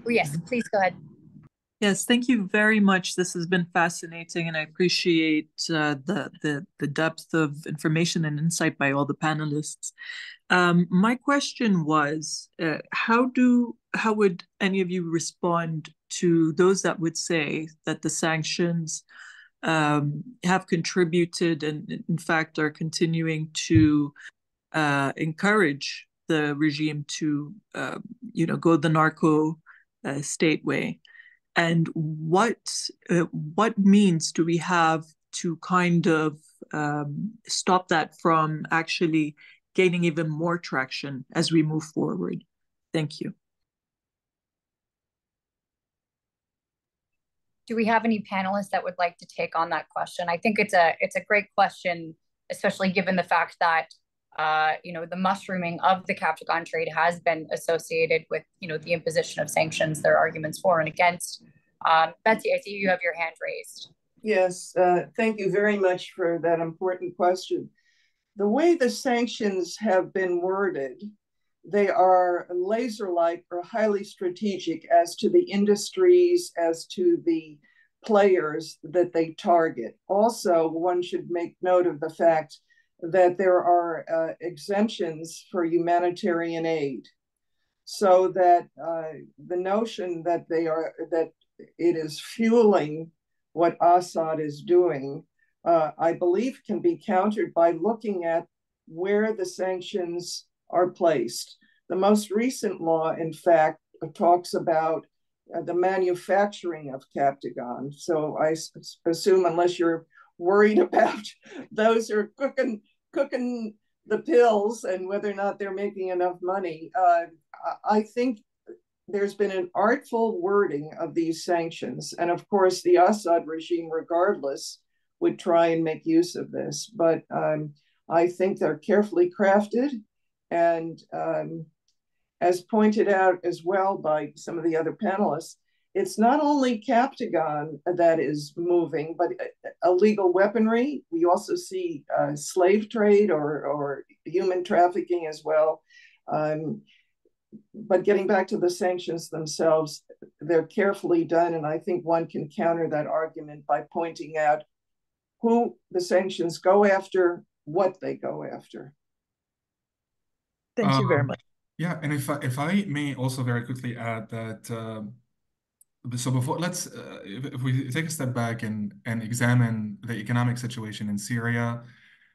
yes, please go ahead. Yes, thank you very much. This has been fascinating, and I appreciate the depth of information and insight by all the panelists. My question was, how would any of you respond to those that would say that the sanctions have contributed and, in fact, are continuing to encourage the regime to, go the narco state way? And what means do we have to kind of stop that from actually gaining even more traction as we move forward? Thank you. Do we have any panelists that would like to take on that question? I think it's a great question, especially given the fact that the mushrooming of the Captagon trade has been associated with, the imposition of sanctions. There are arguments for and against. Betsy, I see you have your hand raised. Yes, thank you very much for that important question. The way the sanctions have been worded, they are laser-like or highly strategic as to the industries, as to the players that they target. Also, one should make note of the fact that there are exemptions for humanitarian aid, so that the notion that it is fueling what Assad is doing, I believe can be countered by looking at where the sanctions are placed. The most recent law, in fact, talks about the manufacturing of Captagon. So I assume, unless you're worried about those who are cooking the pills and whether or not they're making enough money, I think there's been an artful wording of these sanctions. And of course, the Assad regime, regardless, would try and make use of this. But I think they're carefully crafted. And as pointed out as well by some of the other panelists, it's not only Captagon that is moving, but illegal weaponry. We also see slave trade or human trafficking as well. But getting back to the sanctions themselves, they're carefully done. And I think one can counter that argument by pointing out who the sanctions go after, what they go after. Thank you very much. Yeah, and if I may also very quickly add that, so before, if we take a step back and examine the economic situation in Syria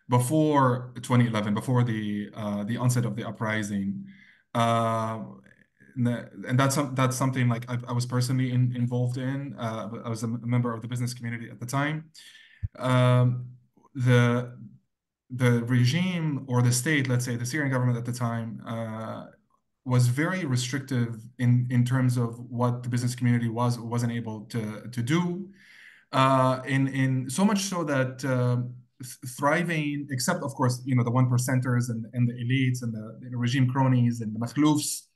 before 2011, before the onset of the uprising, and that's something like I was personally involved in. I was a member of the business community at the time. The regime or the state, let's say the Syrian government at the time, was very restrictive in terms of what the business community was or wasn't able to do. In so much so that thriving, except of course, the 1%ers and the elites and the regime cronies and the makhloufs,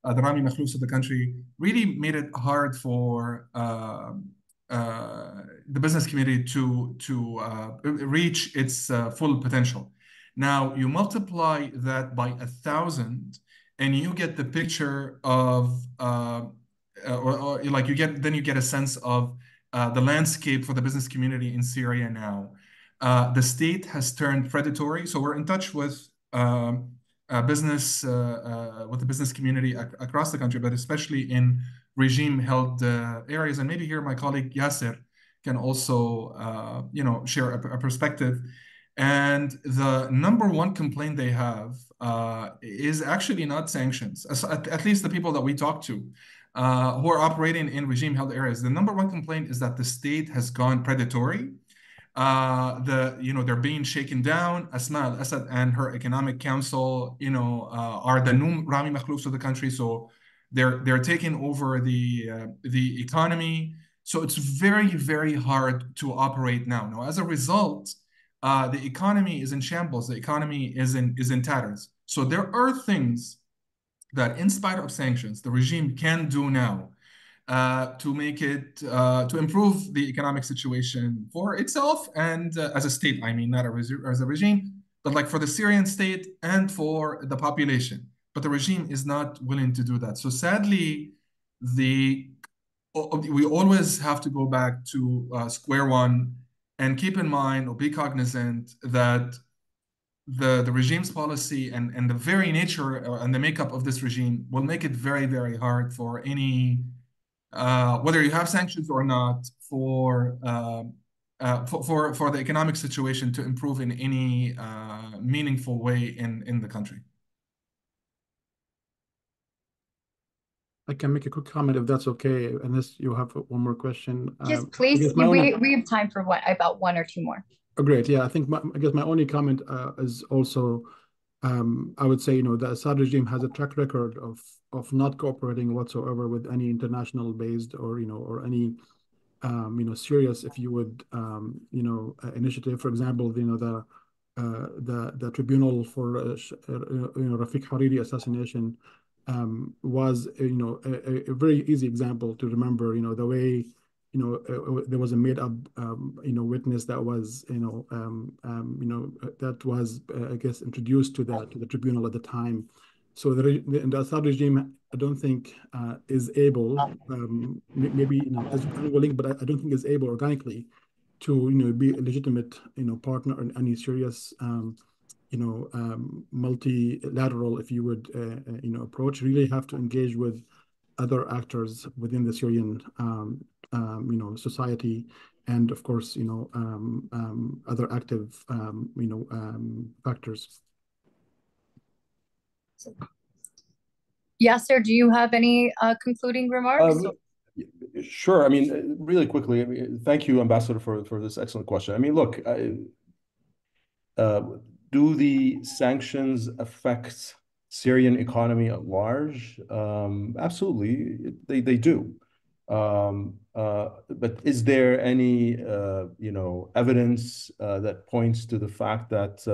the Rami makhloufs of the country, really made it hard for the business community to reach its full potential. Now you multiply that by 1,000, and you get the picture of, or like you get a sense of the landscape for the business community in Syria now. The state has turned predatory, so we're in touch with business with the business community across the country, but especially in regime-held areas. And maybe here my colleague Yasser can also, share a perspective. And the number one complaint they have is actually not sanctions. At least the people that we talk to who are operating in regime-held areas, the number one complaint is that the state has gone predatory. They're being shaken down. Asma al-Assad and her economic council, are the new Rami Makhloufs of the country. So they're taking over the economy. So it's very, very hard to operate now. Now, as a result, the economy is in shambles. The economy is in tatters. So there are things that, in spite of sanctions, the regime can do now to make it to improve the economic situation for itself and as a state. I mean, not as a regime, but like for the Syrian state and for the population. But the regime is not willing to do that. So sadly, we always have to go back to square one and keep in mind or be cognizant that the regime's policy and the very nature and the makeup of this regime will make it very, very hard for any, whether you have sanctions or not, for the economic situation to improve in any meaningful way in the country. I can make a quick comment if that's okay, unless you have one more question. Yes, please. We have time for about one or two more. Oh, great. Yeah, I guess my only comment is also, I would say, the Assad regime has a track record of not cooperating whatsoever with any international based or any serious, if you would, initiative. For example, the tribunal for Rafiq Hariri assassination was a very easy example to remember. The way there was a made up witness that was that was I guess introduced to the tribunal at the time. So the Assad regime, I don't think is able, maybe is unwilling, but I don't think is able organically to be a legitimate partner in any serious multilateral, if you would, approach. Really have to engage with other actors within the Syrian society, and of course other active factors. Yasser, do you have any concluding remarks? Sure. I mean, really quickly, thank you, Ambassador, for this excellent question. I mean, look, do the sanctions affect Syrian economy at large? Absolutely, they do. But is there any evidence that points to the fact that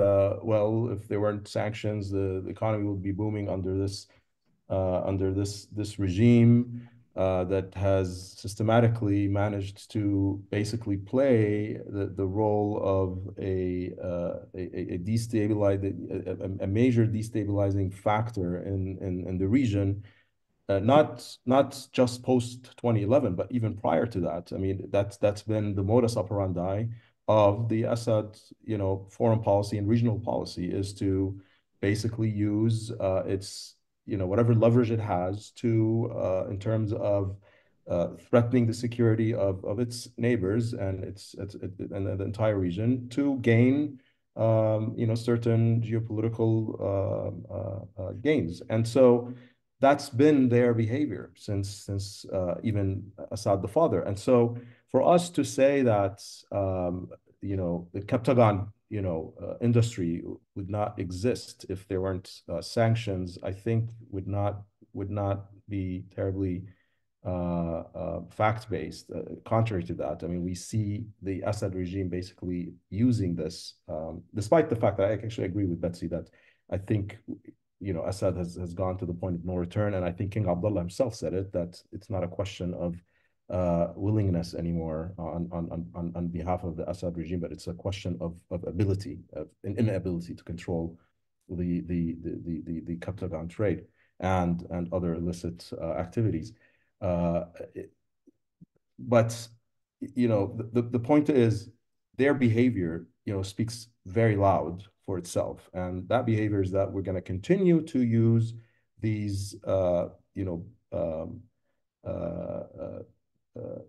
well, if there weren't sanctions, the economy would be booming under this regime that has systematically managed to basically play the role of a major destabilizing factor in the region, not just post 2011, but even prior to that. I mean, that's been the modus operandi of the Assad foreign policy and regional policy, is to basically use its whatever leverage it has to in terms of threatening the security of its neighbors and and the entire region, to gain certain geopolitical gains. And so that's been their behavior since even Assad the father. And so for us to say that the Captagon industry would not exist if there weren't sanctions, I think would not be terribly fact-based. Contrary to that, I mean, we see the Assad regime basically using this, despite the fact that I actually agree with Betsy that I think Assad has gone to the point of no return, and I think King Abdullah himself said it, that it's not a question of willingness anymore on behalf of the Assad regime, but it's a question of ability, of an inability to control the Captagon trade and other illicit activities. But you know, the point is their behavior, you know, speaks very loud for itself. And that behavior is that we're going to continue to use these, you know,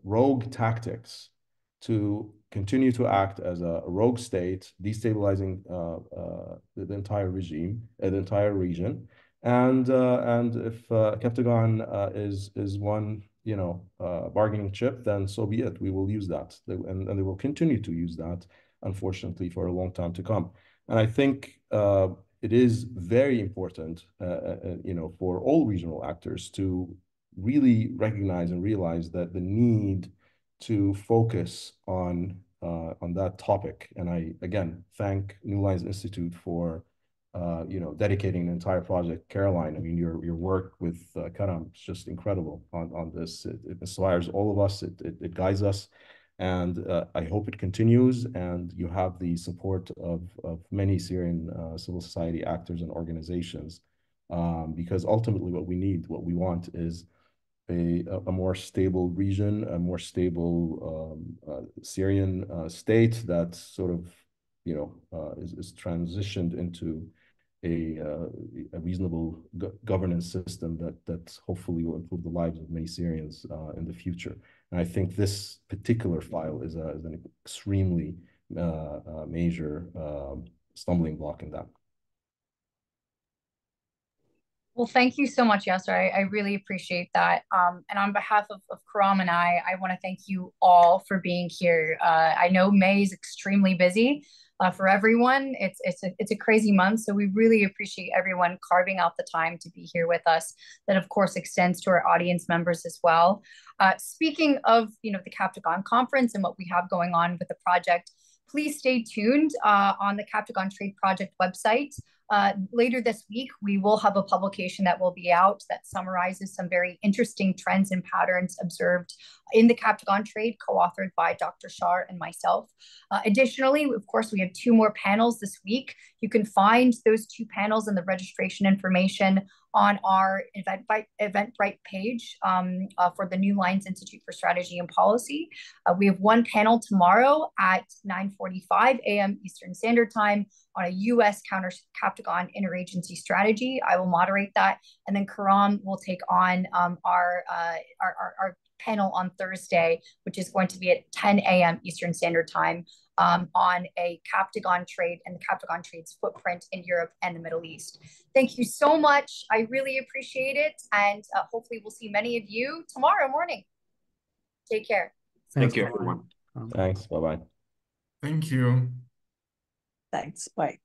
rogue tactics to continue to act as a rogue state, destabilizing the entire regime, the entire region. And if Captagon is one, you know, bargaining chip, then so be it. We will use that, and they will continue to use that, unfortunately, for a long time to come. And I think it is very important, you know, for all regional actors to really recognize and realize that the need to focus on that topic. And I again thank New Lines Institute for you know, dedicating an entire project. Caroline, I mean, your work with Karam is just incredible on this. It inspires all of us. It guides us, and I hope it continues. And you have the support of many Syrian civil society actors and organizations, because ultimately what we want is a more stable region, a more stable Syrian state that sort of, you know, is transitioned into a reasonable governance system that hopefully will improve the lives of many Syrians in the future. And I think this particular file is an extremely major stumbling block in that. Well, thank you so much, Yasser. I really appreciate that. And on behalf of Karam and I want to thank you all for being here. I know May is extremely busy for everyone. It's a crazy month, so we really appreciate everyone carving out the time to be here with us. That, of course, extends to our audience members as well. Speaking of, you know, the Captagon conference and what we have going on with the project, please stay tuned on the Captagon Trade Project website. Later this week, we will have a publication that will be out that summarizes some very interesting trends and patterns observed in the Captagon trade, co-authored by Dr. Shaar and myself. Additionally, of course, we have 2 more panels this week. You can find those 2 panels and the registration information on our Eventbrite page for the New Lines Institute for Strategy and Policy. We have 1 panel tomorrow at 9:45 a.m. Eastern Standard Time on a U.S. counter Captagon interagency strategy. I will moderate that, and then Karam will take on our panel on Thursday, which is going to be at 10 a.m. Eastern Standard Time on a Captagon trade and the Captagon trade's footprint in Europe and the Middle East. Thank you so much. I really appreciate it, and hopefully we'll see many of you tomorrow morning. Take care. Thank you, everyone. Thanks. Bye-bye. Thank you. Thanks. Bye.